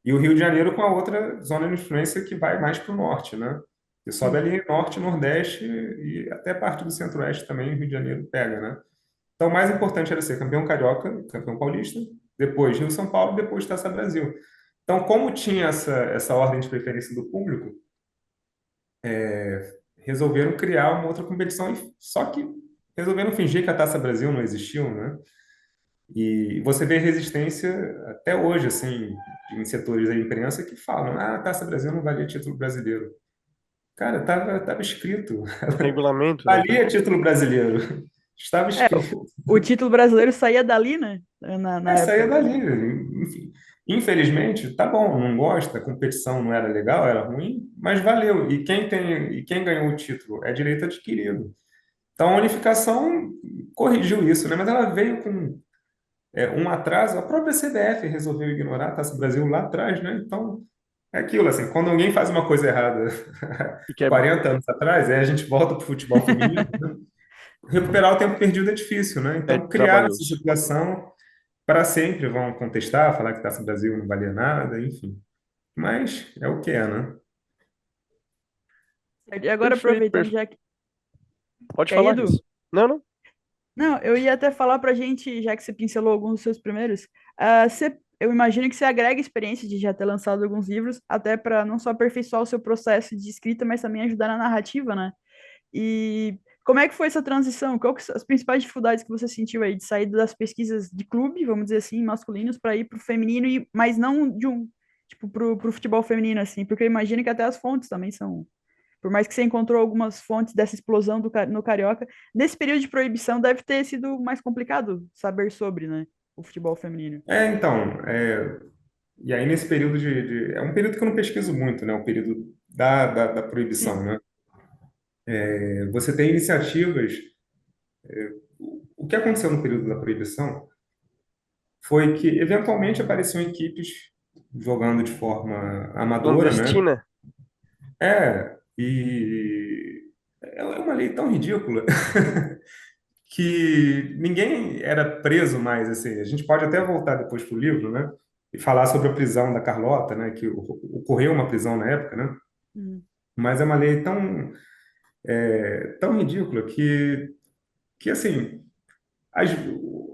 Speaker 3: E o Rio de Janeiro com a outra zona de influência que vai mais para o norte, né? Que sobe
Speaker 2: Sim.
Speaker 3: ali norte, nordeste e até parte do centro-oeste também, o Rio de Janeiro pega, né? Então, o mais importante era ser campeão carioca, campeão paulista, depois Rio-São Paulo, depois Taça Brasil. Então, como tinha essa ordem de preferência do público, resolveram criar uma outra competição, só que resolveram fingir que a Taça Brasil não existiu, né? E você vê resistência até hoje, assim, em setores da imprensa que falam: ah, a Taça Brasil não valia título brasileiro. Cara, tava escrito,
Speaker 1: No regulamento, né?
Speaker 3: valia título brasileiro, estava
Speaker 2: É,
Speaker 3: escrito.
Speaker 2: o título brasileiro saía dali, né? Na
Speaker 3: Saía
Speaker 2: época.
Speaker 3: dali. Enfim, infelizmente, tá bom, não gosta, a competição não era legal, era ruim, mas valeu. E quem ganhou o título é direito adquirido. Então a unificação corrigiu isso, né? Mas ela veio com um atraso. A própria CBF resolveu ignorar a Taça Brasil lá atrás, né? Então é aquilo assim, quando alguém faz uma coisa errada
Speaker 1: E que é,
Speaker 3: 40 anos atrás, aí a gente volta para o futebol feminino, né? Recuperar o tempo perdido é difícil, né?
Speaker 1: é
Speaker 3: Então criar essa
Speaker 1: trabalhoso.
Speaker 3: situação para sempre vão contestar, falar que Taça Brasil não valia nada, enfim. Mas é o que é, né?
Speaker 2: E agora,
Speaker 1: Perfeito,
Speaker 2: aproveitando, já que.
Speaker 1: Pode
Speaker 2: Quer ir,
Speaker 1: falar,
Speaker 2: Edu?
Speaker 1: Cris. Não, não.
Speaker 2: Não, eu ia até falar pra gente, já que você pincelou alguns dos seus primeiros, eu imagino que você agrega experiência de já ter lançado alguns livros, até para não só aperfeiçoar o seu processo de escrita, mas também ajudar na narrativa, né? E como é que foi essa transição? Qual que são as principais dificuldades que você sentiu aí de sair das pesquisas de clube, vamos dizer assim, masculinos, para ir para o feminino, mas não de um, tipo, pro futebol feminino, assim, porque eu imagino que até as fontes também são. Por mais que você encontrou algumas fontes dessa explosão no Carioca, nesse período de proibição deve ter sido mais complicado saber sobre, né, o futebol feminino.
Speaker 3: Então, e aí nesse período é um período que eu não pesquiso muito, né? O período da proibição,
Speaker 2: Sim.
Speaker 3: né? Você tem iniciativas. O que aconteceu no período da proibição foi que, eventualmente, apareciam equipes jogando de forma amadora, né?
Speaker 1: Clandestina?
Speaker 3: E é uma lei tão ridícula que ninguém era preso mais, assim. A gente pode até voltar depois para o livro, né? E falar sobre a prisão da Carlota, né? Que ocorreu uma prisão na época, né?
Speaker 2: Uhum.
Speaker 3: Mas é uma lei tão ridícula que assim, as-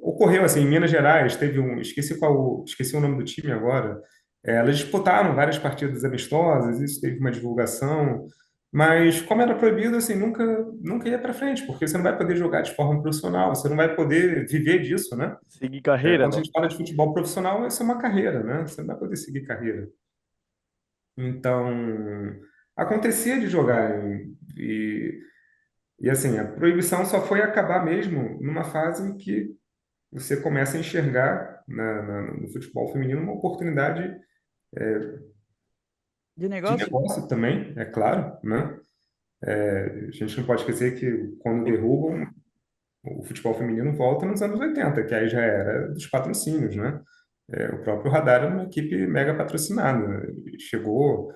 Speaker 3: ocorreu assim, em Minas Gerais, teve esqueci o nome do time agora. Elas disputaram várias partidas amistosas, isso teve uma divulgação, mas como era proibido, assim, nunca ia para frente, porque você não vai poder jogar de forma profissional, você não vai poder viver disso, né?
Speaker 1: Seguir carreira,
Speaker 3: Quando a
Speaker 1: né?
Speaker 3: gente fala de futebol profissional, isso é uma carreira, né? Você não vai poder seguir carreira. Então, acontecia de jogar e assim, a proibição só foi acabar mesmo numa fase em que você começa a enxergar no futebol feminino uma oportunidade
Speaker 2: De
Speaker 3: de
Speaker 2: negócio?
Speaker 3: negócio também, é claro, né? A gente não pode esquecer que quando
Speaker 1: Sim.
Speaker 3: derrubam, o futebol feminino volta nos anos 80, que aí já era dos patrocínios, né? O próprio Radar era uma equipe mega patrocinada. Ele chegou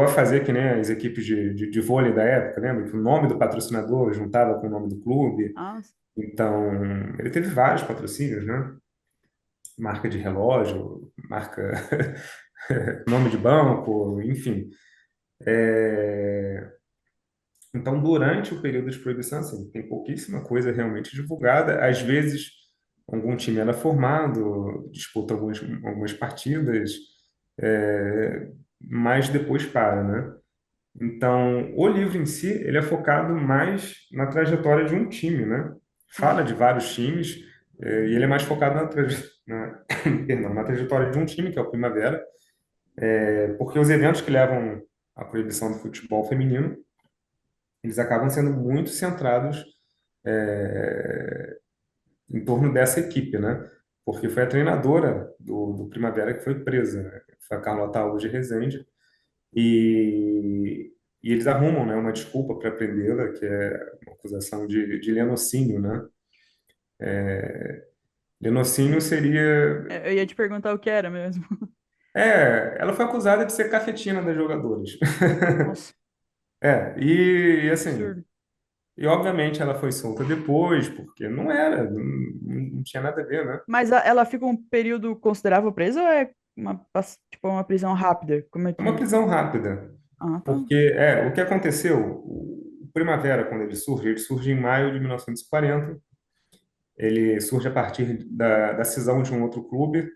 Speaker 3: a fazer que nem as equipes de vôlei da época, lembra? Que o nome do patrocinador juntava com o nome do clube.
Speaker 2: Ah,
Speaker 3: Então, ele teve vários patrocínios, né? Marca de relógio, marca nome de banco, enfim. Então, durante o período de proibição, assim, tem pouquíssima coisa realmente divulgada. Às vezes, algum time era formado, disputa algumas partidas, mas depois para, né? Então, o livro em si, ele é focado mais na trajetória de um time, né?
Speaker 2: sim.
Speaker 3: Fala de vários times, e ele é mais focado perdão, na trajetória de um time, que é o Primavera, porque os eventos que levam à proibição do futebol feminino, eles acabam sendo muito centrados em torno dessa equipe, né? porque foi a treinadora do Primavera que foi presa, né? Foi a Carlota Alves de Rezende, e, e eles arrumam, né, uma desculpa para prendê-la, que é uma acusação de lenocínio, né? Lenocínio seria...
Speaker 2: Eu ia te perguntar o que era mesmo.
Speaker 3: Ela foi acusada de ser cafetina das jogadoras.
Speaker 2: Nossa,
Speaker 3: E assim,
Speaker 2: absurdo.
Speaker 3: e obviamente ela foi solta depois, porque não tinha nada a ver, né?
Speaker 2: Mas ela fica um período considerável presa ou é tipo, uma prisão rápida? Como é
Speaker 3: É uma
Speaker 2: que.
Speaker 3: prisão rápida,
Speaker 2: Ah, tá.
Speaker 3: porque o que aconteceu, o Primavera, quando ele surge em maio de 1940, ele surge a partir da cisão de um outro clube,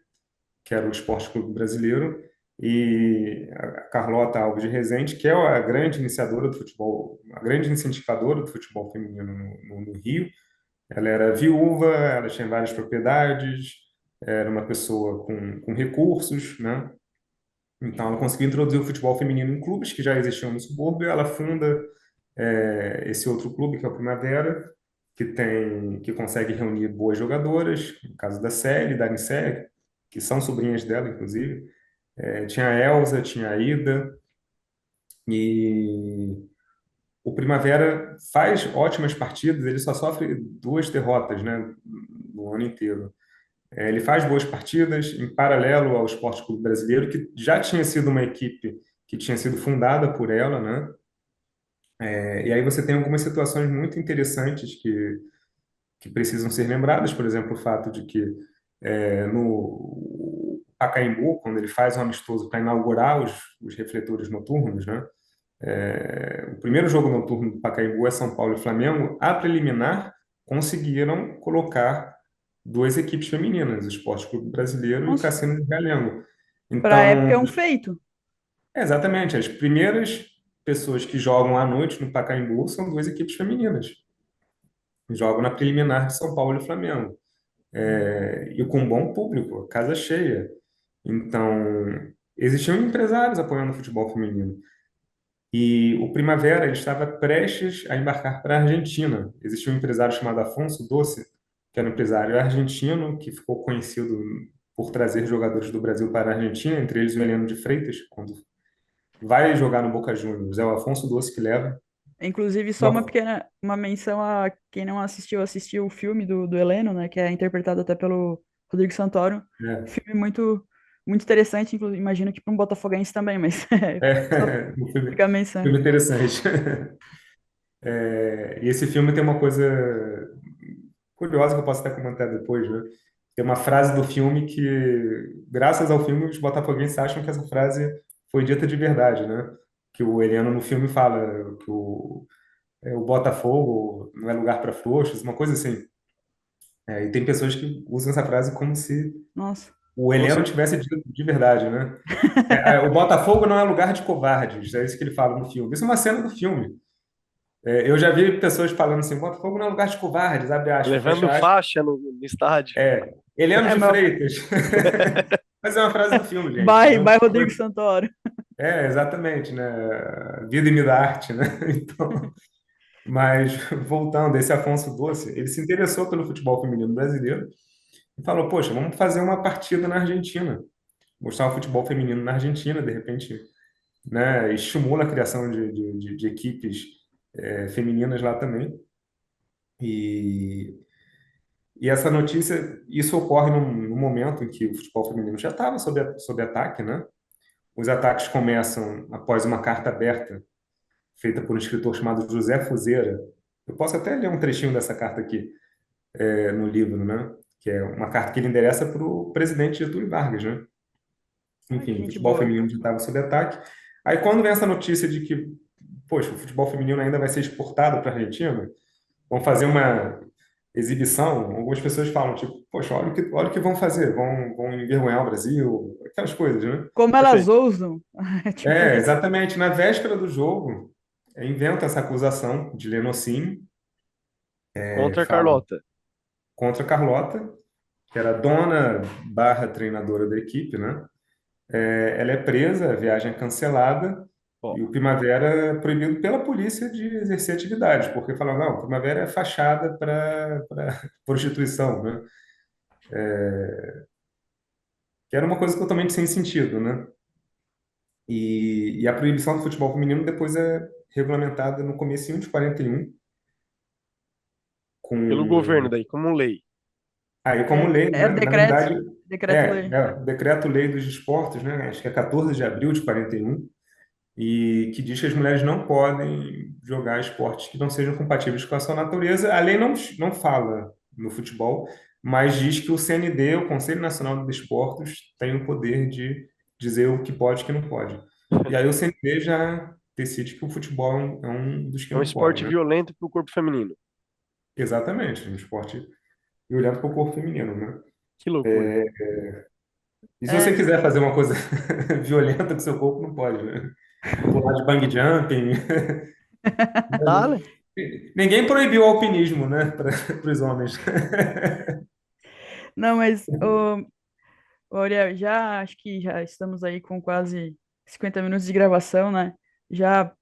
Speaker 3: que era o Esporte Clube Brasileiro, e a Carlota Alves de Rezende, que é a grande iniciadora do futebol, a grande incentivadora do futebol feminino no Rio. Ela era viúva, ela tinha várias propriedades, era uma pessoa com recursos, né? Então, ela conseguiu introduzir o futebol feminino em clubes que já existiam no subúrbio. Ela funda esse outro clube, que é o Primavera, que consegue reunir boas jogadoras, no caso da Célia, da Anice, que são sobrinhas dela, inclusive. Tinha a Elsa, tinha a Ida, e o Primavera faz ótimas partidas, ele só sofre duas derrotas, né, no ano inteiro. Ele faz boas partidas em paralelo ao Esporte Clube Brasileiro, que já tinha sido uma equipe que tinha sido fundada por ela, né? E aí você tem algumas situações muito interessantes que precisam ser lembradas, por exemplo, o fato de que no Pacaembu, quando ele faz um amistoso para inaugurar os refletores noturnos, né? O primeiro jogo noturno do Pacaembu é São Paulo e Flamengo. A preliminar conseguiram colocar duas equipes femininas, o Esporte Clube Brasileiro e o
Speaker 2: Nossa,
Speaker 3: Cassino de Realengo.
Speaker 2: pra
Speaker 3: Então,
Speaker 2: época é um feito.
Speaker 3: exatamente, as primeiras pessoas que jogam à noite no Pacaembu são duas equipes femininas. Jogam na preliminar de São Paulo e Flamengo. E com um bom público, casa cheia. Então, existiam empresários apoiando o futebol feminino. E o Primavera ele estava prestes a embarcar para a Argentina. Existia um empresário chamado Afonso Doce, que era um empresário argentino que ficou conhecido por trazer jogadores do Brasil para a Argentina, entre eles o Heleno de Freitas, quando vai jogar no Boca Juniors. É o Afonso Doce que leva.
Speaker 2: Inclusive,
Speaker 3: O
Speaker 2: só uma
Speaker 3: Af-
Speaker 2: pequena uma menção a quem não assistiu, assistiu o filme do Heleno, né? Que é interpretado até pelo Rodrigo Santoro.
Speaker 3: É,
Speaker 2: Filme muito interessante, inclusive, imagino que para um botafoguense também, mas só
Speaker 3: um filme,
Speaker 2: fica a menção.
Speaker 3: filme interessante. E esse filme tem uma coisa curiosa que eu posso até comentar depois, né? Tem uma frase do filme que, graças ao filme, os botafoguenses acham que essa frase foi dita de verdade, né? Que o Heleno no filme fala que o Botafogo não é lugar para frouxos, uma coisa assim. E tem pessoas que usam essa frase como se
Speaker 2: Nossa.
Speaker 3: o
Speaker 1: Nossa,
Speaker 3: Heleno tivesse dito de verdade, né? O Botafogo não é lugar de covardes, é isso que ele fala no filme. Isso é uma cena do filme. Eu já vi pessoas falando assim, Botafogo não é lugar de covardes, abre aspas,
Speaker 1: levando
Speaker 3: fecha aspas.
Speaker 1: faixa no estádio.
Speaker 3: Heleno
Speaker 2: É,
Speaker 3: de
Speaker 2: mas
Speaker 3: Freitas. Mas é uma frase do filme, gente.
Speaker 2: vai
Speaker 3: Não
Speaker 2: Rodrigo
Speaker 3: foi...
Speaker 2: Santoro.
Speaker 3: Exatamente, né? Vida e da arte, né? Então, mas voltando, esse Afonso Doce, ele se interessou pelo futebol feminino brasileiro e falou, poxa, vamos fazer uma partida na Argentina, mostrar o futebol feminino na Argentina, de repente, né? Estimula a criação de equipes femininas lá também. E, e essa notícia, isso ocorre num momento em que o futebol feminino já estava sob ataque, né? Os ataques começam após uma carta aberta feita por um escritor chamado José Fuzeira. Eu posso até ler um trechinho dessa carta aqui, no livro, né? Que é uma carta que ele endereça para o presidente Getúlio Vargas, né?
Speaker 2: Ai, que
Speaker 3: Enfim, o
Speaker 2: gente
Speaker 3: futebol
Speaker 2: boa.
Speaker 3: feminino já estava sob ataque. Aí, quando vem essa notícia de que, poxa, o futebol feminino ainda vai ser exportado para a Argentina, vão fazer uma exibição, algumas pessoas falam, tipo, poxa, olha o que vão fazer, vão envergonhar o Brasil, aquelas coisas, né?
Speaker 2: Como elas
Speaker 1: Perfeito.
Speaker 2: ousam? Tipo isso.
Speaker 3: Exatamente. Na véspera do jogo, inventa essa acusação de lenocínio,
Speaker 1: Contra a
Speaker 3: fala
Speaker 1: Carlota.
Speaker 3: contra a Carlota, que era dona barra treinadora da equipe, né? Ela é presa, a viagem é cancelada
Speaker 1: Ó,
Speaker 3: e o Primavera é proibido pela polícia de exercer atividades, porque falam, não, o Primavera é fachada para prostituição, né? que era uma coisa totalmente sem sentido, né? E a proibição do futebol feminino depois é regulamentada no comecinho de 41,
Speaker 1: Pelo governo
Speaker 3: com
Speaker 1: daí, como lei.
Speaker 3: aí como
Speaker 2: É,
Speaker 3: lei,
Speaker 2: é
Speaker 3: né?
Speaker 2: o
Speaker 3: Na
Speaker 2: decreto,
Speaker 3: verdade,
Speaker 2: decreto-lei.
Speaker 3: o Decreto-Lei dos Esportes, né? Acho que é 14 de abril de 41, e que diz que as mulheres não podem jogar esportes que não sejam compatíveis com a sua natureza. A lei não fala no futebol, mas diz que o CND, o Conselho Nacional de Desportos, tem o poder de dizer o que pode e o que não pode. E aí o CND já decide que o futebol é um dos que
Speaker 1: É um
Speaker 3: não pode,
Speaker 1: esporte
Speaker 3: né?
Speaker 1: violento para o corpo feminino.
Speaker 3: Exatamente, um esporte olhado para o corpo feminino, né?
Speaker 1: Que loucura.
Speaker 3: E se você
Speaker 2: É,
Speaker 3: quiser fazer uma coisa violenta com seu corpo, não pode, né? Pular de bungee jumping.
Speaker 1: Tá, né?
Speaker 3: Ninguém proibiu o alpinismo, né, para os homens.
Speaker 2: não, mas, ô, Ariel, já acho que já estamos aí com quase 50 minutos de gravação, né? Já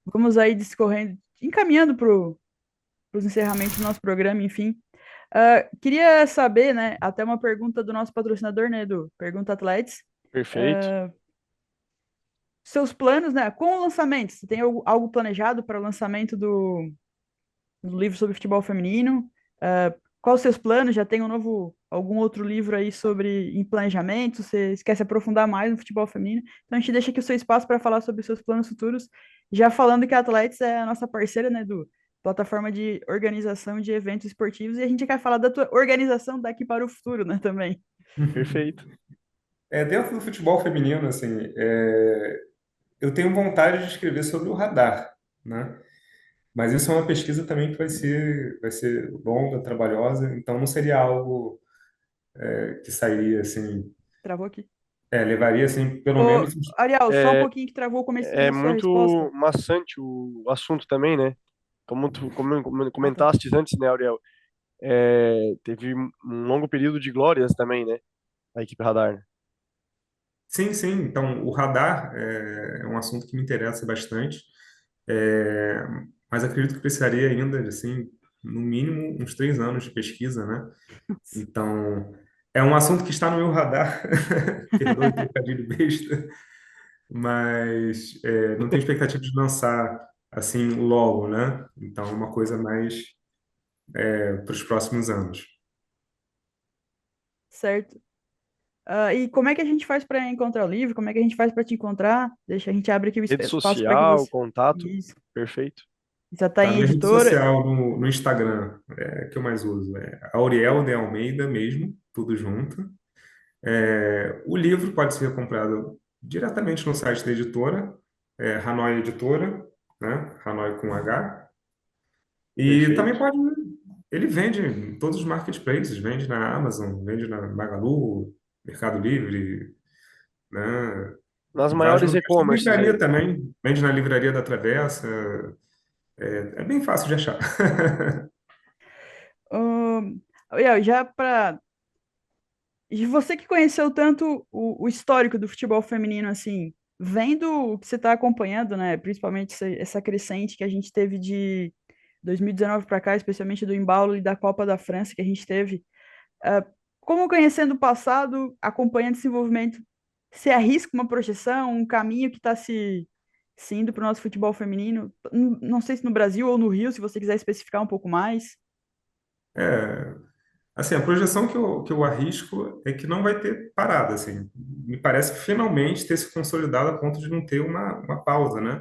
Speaker 2: vamos aí discorrendo, encaminhando para os encerramentos do nosso programa, enfim. Queria saber, né, até uma pergunta do nosso patrocinador, né, do Pergunta Atletas.
Speaker 1: Perfeito.
Speaker 2: Seus planos, né, com o lançamento, você tem algo planejado para o lançamento do livro sobre futebol feminino? Quais os seus planos? Já tem algum outro livro aí sobre em planejamento? Você quer se aprofundar mais no futebol feminino? Então a gente deixa aqui o seu espaço para falar sobre os seus planos futuros, já falando que a Athletics é a nossa parceira, né, do plataforma de organização de eventos esportivos, e a gente quer falar da tua organização daqui para o futuro, né, também.
Speaker 1: Perfeito.
Speaker 3: Dentro do futebol feminino, assim, eu tenho vontade de escrever sobre o radar, né? Mas isso é uma pesquisa também que vai ser longa, trabalhosa, então não seria algo que sairia assim,
Speaker 2: Travou aqui.
Speaker 3: levaria assim, pelo
Speaker 2: Ô,
Speaker 3: menos
Speaker 2: Ariel, só um
Speaker 1: É,
Speaker 2: pouquinho que travou o comecinho
Speaker 1: é
Speaker 2: da sua resposta.
Speaker 1: muito maçante o assunto também, né? Como
Speaker 2: Ah, tá.
Speaker 1: comentaste antes, né, Auriel? Teve um longo período de glórias também, né? A equipe Radar, né?
Speaker 3: sim, sim. Então, o radar é um assunto que me interessa bastante, é, mas acredito que precisaria ainda, assim, no mínimo uns 3 anos de pesquisa, né? Então, é um assunto que está no meu radar, perdoe o trocadilho besta, mas não tenho expectativa de lançar assim logo, né? Então, é uma coisa mais para os próximos anos.
Speaker 2: Certo. E como é que a gente faz para encontrar o livro? Como é que a gente faz para te encontrar? Deixa a gente abre aqui o
Speaker 1: Rede
Speaker 2: espaço para que
Speaker 1: social,
Speaker 2: você.
Speaker 1: contato,
Speaker 2: Isso.
Speaker 1: perfeito.
Speaker 2: Já está
Speaker 3: Tá?
Speaker 2: em
Speaker 3: Minha rede
Speaker 2: editora.
Speaker 3: social no Instagram, que eu mais uso, é Auriel de Almeida mesmo, tudo junto. O livro pode ser comprado diretamente no site da editora, Hanoi Editora, né? Hanoi com H. E também
Speaker 1: Perfeito.
Speaker 3: pode, ele vende em todos os marketplaces, vende na Amazon, vende na Magalu, Mercado Livre, né?
Speaker 1: Nas
Speaker 3: Em vários
Speaker 1: maiores
Speaker 3: lugares. Tem
Speaker 1: e-commerces
Speaker 3: livraria
Speaker 1: aí.
Speaker 3: também, vende na Livraria da Travessa. É bem fácil de achar.
Speaker 2: Ariel, já para. E você que conheceu tanto o histórico do futebol feminino, assim, vendo o que você está acompanhando, né? Principalmente essa crescente que a gente teve de 2019 para cá, especialmente do embalo e da Copa da França que a gente teve. Ah, como conhecendo o passado, acompanhando esse desenvolvimento, se arrisca uma projeção, um caminho que está se indo para o nosso futebol feminino? Não sei se no Brasil ou no Rio, se você quiser especificar um pouco mais.
Speaker 3: É, assim, a projeção que eu arrisco é que não vai ter parada, assim. Me parece que finalmente ter se consolidado a ponto de não ter uma pausa, né?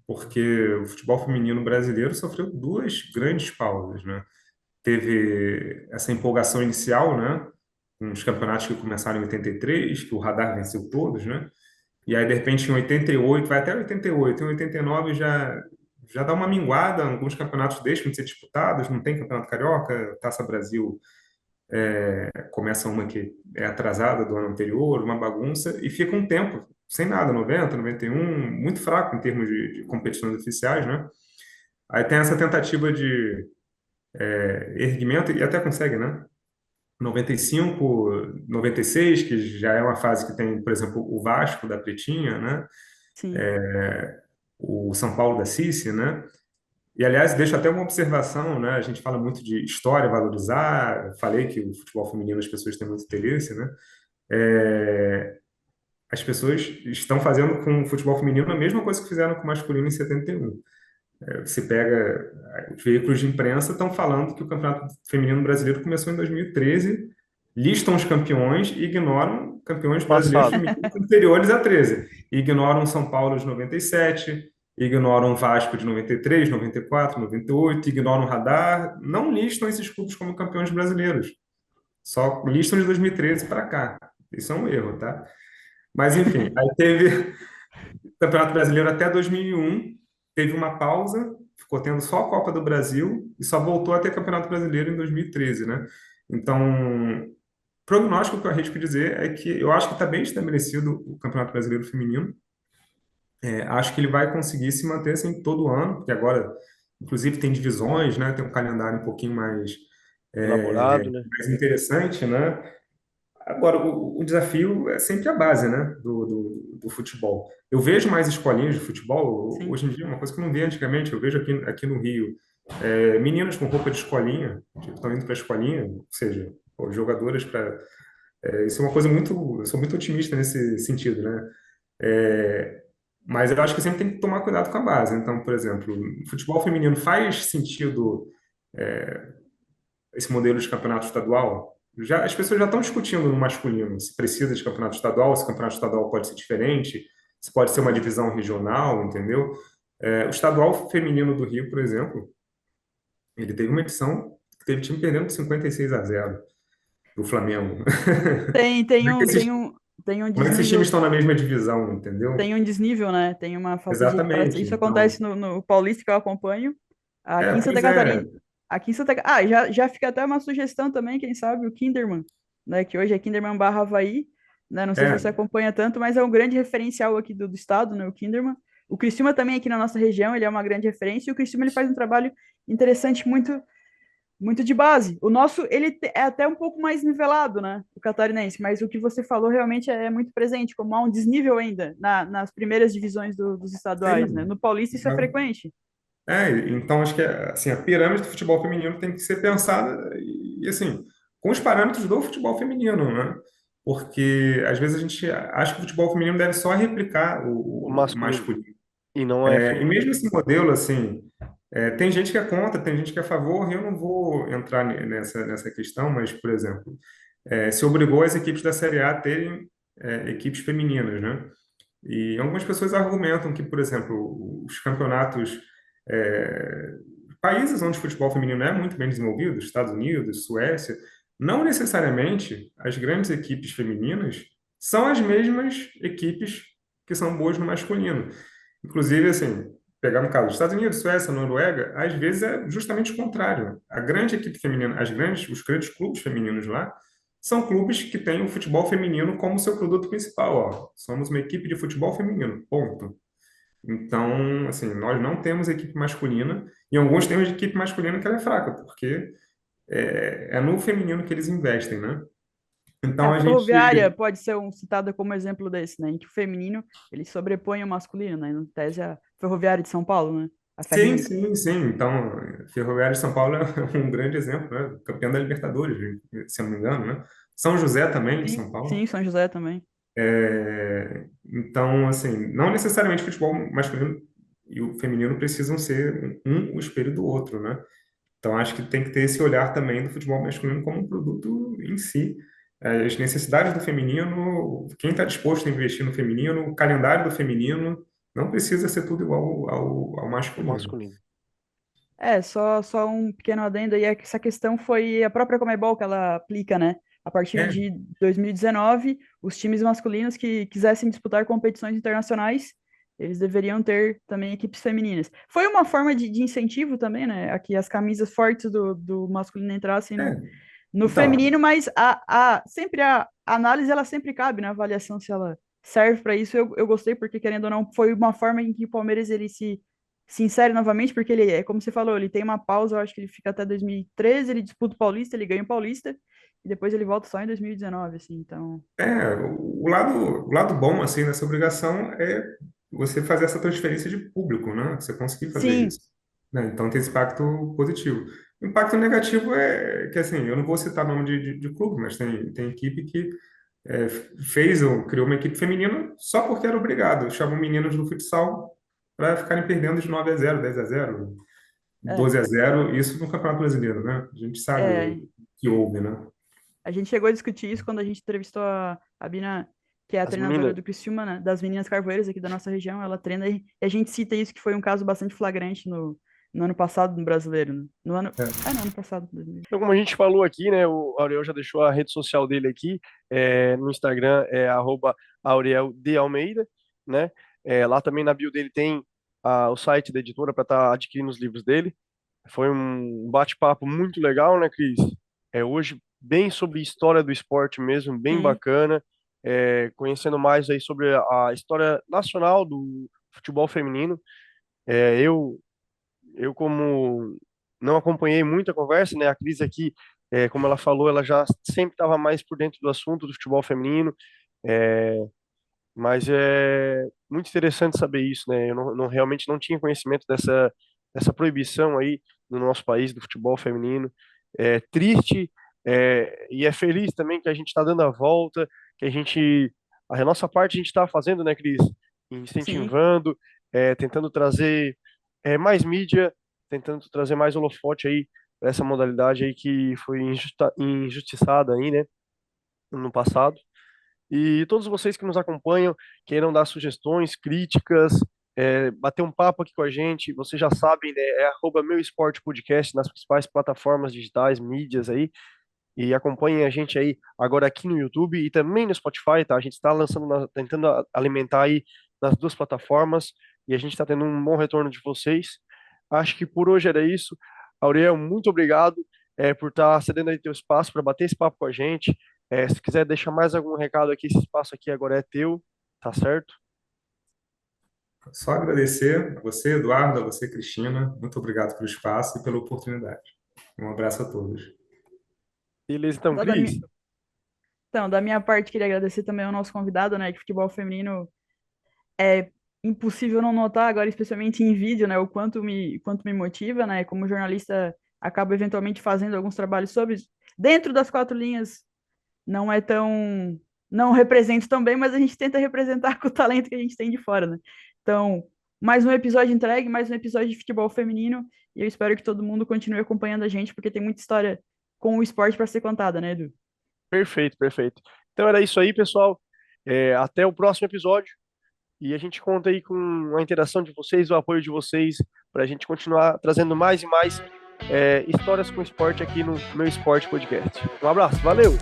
Speaker 3: Porque o futebol feminino brasileiro sofreu duas grandes pausas, né? Teve essa empolgação inicial, né? Com os campeonatos que começaram em 83, que o Radar venceu todos, né? E aí, de repente, em 88, vai até 88, em 89 já dá uma minguada, alguns campeonatos deixam de ser disputados, não tem Campeonato Carioca, Taça Brasil começa uma que é atrasada do ano anterior, uma bagunça, e fica um tempo sem nada, 90, 91, muito fraco em termos de competições oficiais, né? Aí tem essa tentativa de erguimento, e até consegue, né? 95, 96, que já é uma fase que tem, por exemplo, o Vasco da Pretinha, né?
Speaker 2: Sim,
Speaker 3: O São Paulo da Cici, né? E, aliás, deixo até uma observação, né? A gente fala muito de história, valorizar. Falei que o futebol feminino as pessoas têm muito interesse, né? É, as pessoas estão fazendo com o futebol feminino a mesma coisa que fizeram com o masculino em 71. Você pega, os veículos de imprensa estão falando que o Campeonato Feminino Brasileiro começou em 2013, listam os campeões e ignoram campeões brasileiros
Speaker 1: Passado.
Speaker 3: femininos anteriores a 13. Ignoram São Paulo de 97, ignoram Vasco de 93, 94, 98, ignoram Radar, não listam esses clubes como campeões brasileiros. Só listam de 2013 para cá. Isso é um erro, tá? Mas enfim, aí teve Campeonato Brasileiro até 2001, teve uma pausa, ficou tendo só a Copa do Brasil e só voltou a ter Campeonato Brasileiro em 2013, né? Então, prognóstico que eu arrisco dizer é que eu acho que está bem estabelecido o Campeonato Brasileiro Feminino. Acho que ele vai conseguir se manter assim todo ano, porque agora, inclusive, tem divisões, né? Tem um calendário um pouquinho
Speaker 1: Elaborado, né?
Speaker 3: mais interessante, né? Agora, o desafio é sempre a base, né, do futebol. Eu vejo mais escolinhas de futebol,
Speaker 2: Sim.
Speaker 3: hoje em dia, uma coisa que eu não via antigamente, eu vejo aqui no Rio, meninas com roupa de escolinha, que estão indo para a escolinha, ou seja, pô, jogadoras para... isso é uma coisa muito... Eu sou muito otimista nesse sentido, né? É, mas eu acho que sempre tem que tomar cuidado com a base. Então, por exemplo, o futebol feminino faz sentido esse modelo de campeonato estadual, já, as pessoas já estão discutindo no masculino se precisa de campeonato estadual, se o campeonato estadual pode ser diferente, se pode ser uma divisão regional, entendeu? O estadual feminino do Rio, por exemplo, ele teve uma edição que teve time perdendo de 56-0 do Flamengo.
Speaker 2: Tem, tem
Speaker 3: Como é que
Speaker 2: um,
Speaker 3: esses,
Speaker 2: tem um, tem um
Speaker 3: como é que esses times
Speaker 2: desnível,
Speaker 3: estão na mesma divisão, entendeu?
Speaker 2: tem um desnível, né? Tem uma falta de equiparação.
Speaker 3: Exatamente.
Speaker 2: Isso acontece
Speaker 3: Então,
Speaker 2: no Paulista que eu acompanho, aqui em Santa
Speaker 3: pois é.
Speaker 2: Catarina. Aqui em Santa já fica até uma sugestão também, quem sabe, o Kinderman, né? Que hoje é Kinderman barra Havaí, né? Não sei se você
Speaker 3: É,
Speaker 2: acompanha tanto, mas é um grande referencial aqui do estado, né? O Kinderman. O Criciúma também aqui na nossa região, ele é uma grande referência, e o Criciúma ele faz um trabalho interessante, muito de base. O nosso, é até um pouco mais nivelado, né? O catarinense, mas o que você falou realmente é muito presente, como há um desnível ainda nas primeiras divisões dos estaduais, né?
Speaker 3: sim.
Speaker 2: No Paulista isso é frequente.
Speaker 3: Então acho que assim, a pirâmide do futebol feminino tem que ser pensada e assim, com os parâmetros do futebol feminino, né? Porque às vezes a gente acha que o futebol feminino deve só replicar
Speaker 1: O
Speaker 3: o
Speaker 1: masculino.
Speaker 3: masculino.
Speaker 1: E não é
Speaker 3: E mesmo
Speaker 1: feminino.
Speaker 3: esse modelo, assim, tem gente que é contra, tem gente que é a favor, e eu não vou entrar nessa questão, mas, por exemplo, se obrigou as equipes da Série A a terem equipes femininas, né? E algumas pessoas argumentam que, por exemplo, os campeonatos, é, países onde o futebol feminino é muito bem desenvolvido, Estados Unidos, Suécia, não necessariamente as grandes equipes femininas são as mesmas equipes que são boas no masculino. Inclusive, assim, pegar no caso dos Estados Unidos, Suécia, Noruega, às vezes é justamente o contrário. A grande equipe feminina, os grandes clubes femininos lá, são clubes que têm o futebol feminino como seu produto principal. Ó. Somos uma equipe de futebol feminino, ponto. Então, assim, nós não temos equipe masculina, e alguns temos equipe masculina que ela é fraca, porque é no feminino que eles investem, né? Então
Speaker 2: A
Speaker 3: a
Speaker 2: Ferroviária
Speaker 3: gente.
Speaker 2: pode ser citada como exemplo desse, né? Em que o feminino ele sobrepõe o masculino, né? No tese, a Ferroviária de São Paulo, né? A
Speaker 3: Sim,
Speaker 2: Ferrinha.
Speaker 3: sim, sim. Então, Ferroviário de São Paulo é um grande exemplo, né? Campeão da Libertadores, se eu não me engano, né? São José também, de
Speaker 2: Sim,
Speaker 3: São Paulo.
Speaker 2: sim, São José também.
Speaker 3: Então, assim, não necessariamente o futebol masculino e o feminino precisam ser o espelho do outro, né? Então, acho que tem que ter esse olhar também do futebol masculino como um produto em si. As necessidades do feminino, quem está disposto a investir no feminino, o calendário do feminino, não precisa ser tudo igual ao
Speaker 1: O
Speaker 3: masculino.
Speaker 1: masculino.
Speaker 2: Só um pequeno adendo aí, é que essa questão foi a própria Comebol que ela aplica, né? A partir
Speaker 3: É,
Speaker 2: de 2019, os times masculinos que quisessem disputar competições internacionais, eles deveriam ter também equipes femininas. Foi uma forma de incentivo também, né? A que as camisas fortes do masculino entrassem
Speaker 3: é.
Speaker 2: no
Speaker 3: Então,
Speaker 2: feminino, mas sempre a análise ela sempre cabe na avaliação se ela serve para isso. Eu gostei porque, querendo ou não, foi uma forma em que o Palmeiras ele se insere novamente, porque ele é, como você falou, ele tem uma pausa, eu acho que ele fica até 2013, ele disputa o Paulista, ele ganha o Paulista, e depois ele volta só em 2019, assim, então...
Speaker 3: o lado bom, assim, dessa obrigação é você fazer essa transferência de público, né? Você conseguir fazer
Speaker 2: Sim,
Speaker 3: isso. né? Então tem esse impacto positivo. O impacto negativo é que, assim, eu não vou citar nome de clube, mas tem equipe que fez ou criou uma equipe feminina só porque era obrigado. Chamam meninos do futsal para ficarem perdendo de 9-0, 10-0,
Speaker 2: É,
Speaker 3: 12-0, isso no Campeonato Brasileiro, né? A gente sabe
Speaker 2: é,
Speaker 3: o que houve, né?
Speaker 2: a gente chegou a discutir isso quando a gente entrevistou a Bina, que é a
Speaker 1: As
Speaker 2: treinadora
Speaker 1: meninas,
Speaker 2: do Criciúma, né, das meninas carvoeiras aqui da nossa região. Ela treina e a gente cita isso, que foi um caso bastante flagrante no ano passado no Brasileiro, né?
Speaker 3: É.
Speaker 2: No ano passado. 2020.
Speaker 1: então, como a gente falou aqui, né, o Auriel já deixou a rede social dele aqui, no Instagram é @AurielDAlmeida, né? Lá também na bio dele tem o site da editora para estar adquirindo os livros dele. Foi um bate-papo muito legal, né, Cris? Hoje bem sobre história do esporte mesmo, bem
Speaker 2: Sim,
Speaker 1: bacana, conhecendo mais aí sobre a história nacional do futebol feminino. Eu como não acompanhei muito a conversa, né? A Cris aqui, como ela falou, ela já sempre estava mais por dentro do assunto do futebol feminino, é, mas é muito interessante saber isso, né? Eu realmente não tinha conhecimento dessa proibição aí no nosso país do futebol feminino. É triste, e é feliz também que a gente está dando a volta, que a nossa parte a gente está fazendo, né, Cris?
Speaker 2: sim.
Speaker 1: Incentivando, tentando trazer mais mídia, tentando trazer mais holofote aí para essa modalidade aí que foi injustiçada aí, né, no passado. E todos vocês que nos acompanham, queiram dar sugestões, críticas, bater um papo aqui com a gente, vocês já sabem, né? É @meu esporte podcast nas principais plataformas digitais, mídias aí. E acompanhem a gente aí agora aqui no YouTube e também no Spotify, tá? A gente está lançando, tentando alimentar aí nas duas plataformas e a gente está tendo um bom retorno de vocês. Acho que por hoje era isso. Auriel, muito obrigado por estar cedendo aí teu espaço para bater esse papo com a gente. Se quiser deixar mais algum recado aqui, esse espaço aqui agora é teu, tá certo?
Speaker 3: Só agradecer a você, Eduardo, a você, Cristina. Muito obrigado pelo espaço e pela oportunidade. Um abraço a todos.
Speaker 1: Beleza, então,
Speaker 2: Da, da,
Speaker 1: Cris.
Speaker 2: mi- então, da minha parte, queria agradecer também ao nosso convidado, né, de futebol feminino. É impossível não notar agora, especialmente em vídeo, né, o quanto me motiva, né, como jornalista, acabo eventualmente fazendo alguns trabalhos sobre dentro das quatro linhas, não é tão não represento tão bem, mas a gente tenta representar com o talento que a gente tem de fora, né? Então, mais um episódio entregue, mais um episódio de futebol feminino, e eu espero que todo mundo continue acompanhando a gente, porque tem muita história com o esporte para ser contada, né, Edu?
Speaker 1: Perfeito, perfeito. Então era isso aí, pessoal. Até o próximo episódio. E a gente conta aí com a interação de vocês, o apoio de vocês, para a gente continuar trazendo mais e mais histórias com esporte aqui no Meu Esporte Podcast. Um abraço, valeu!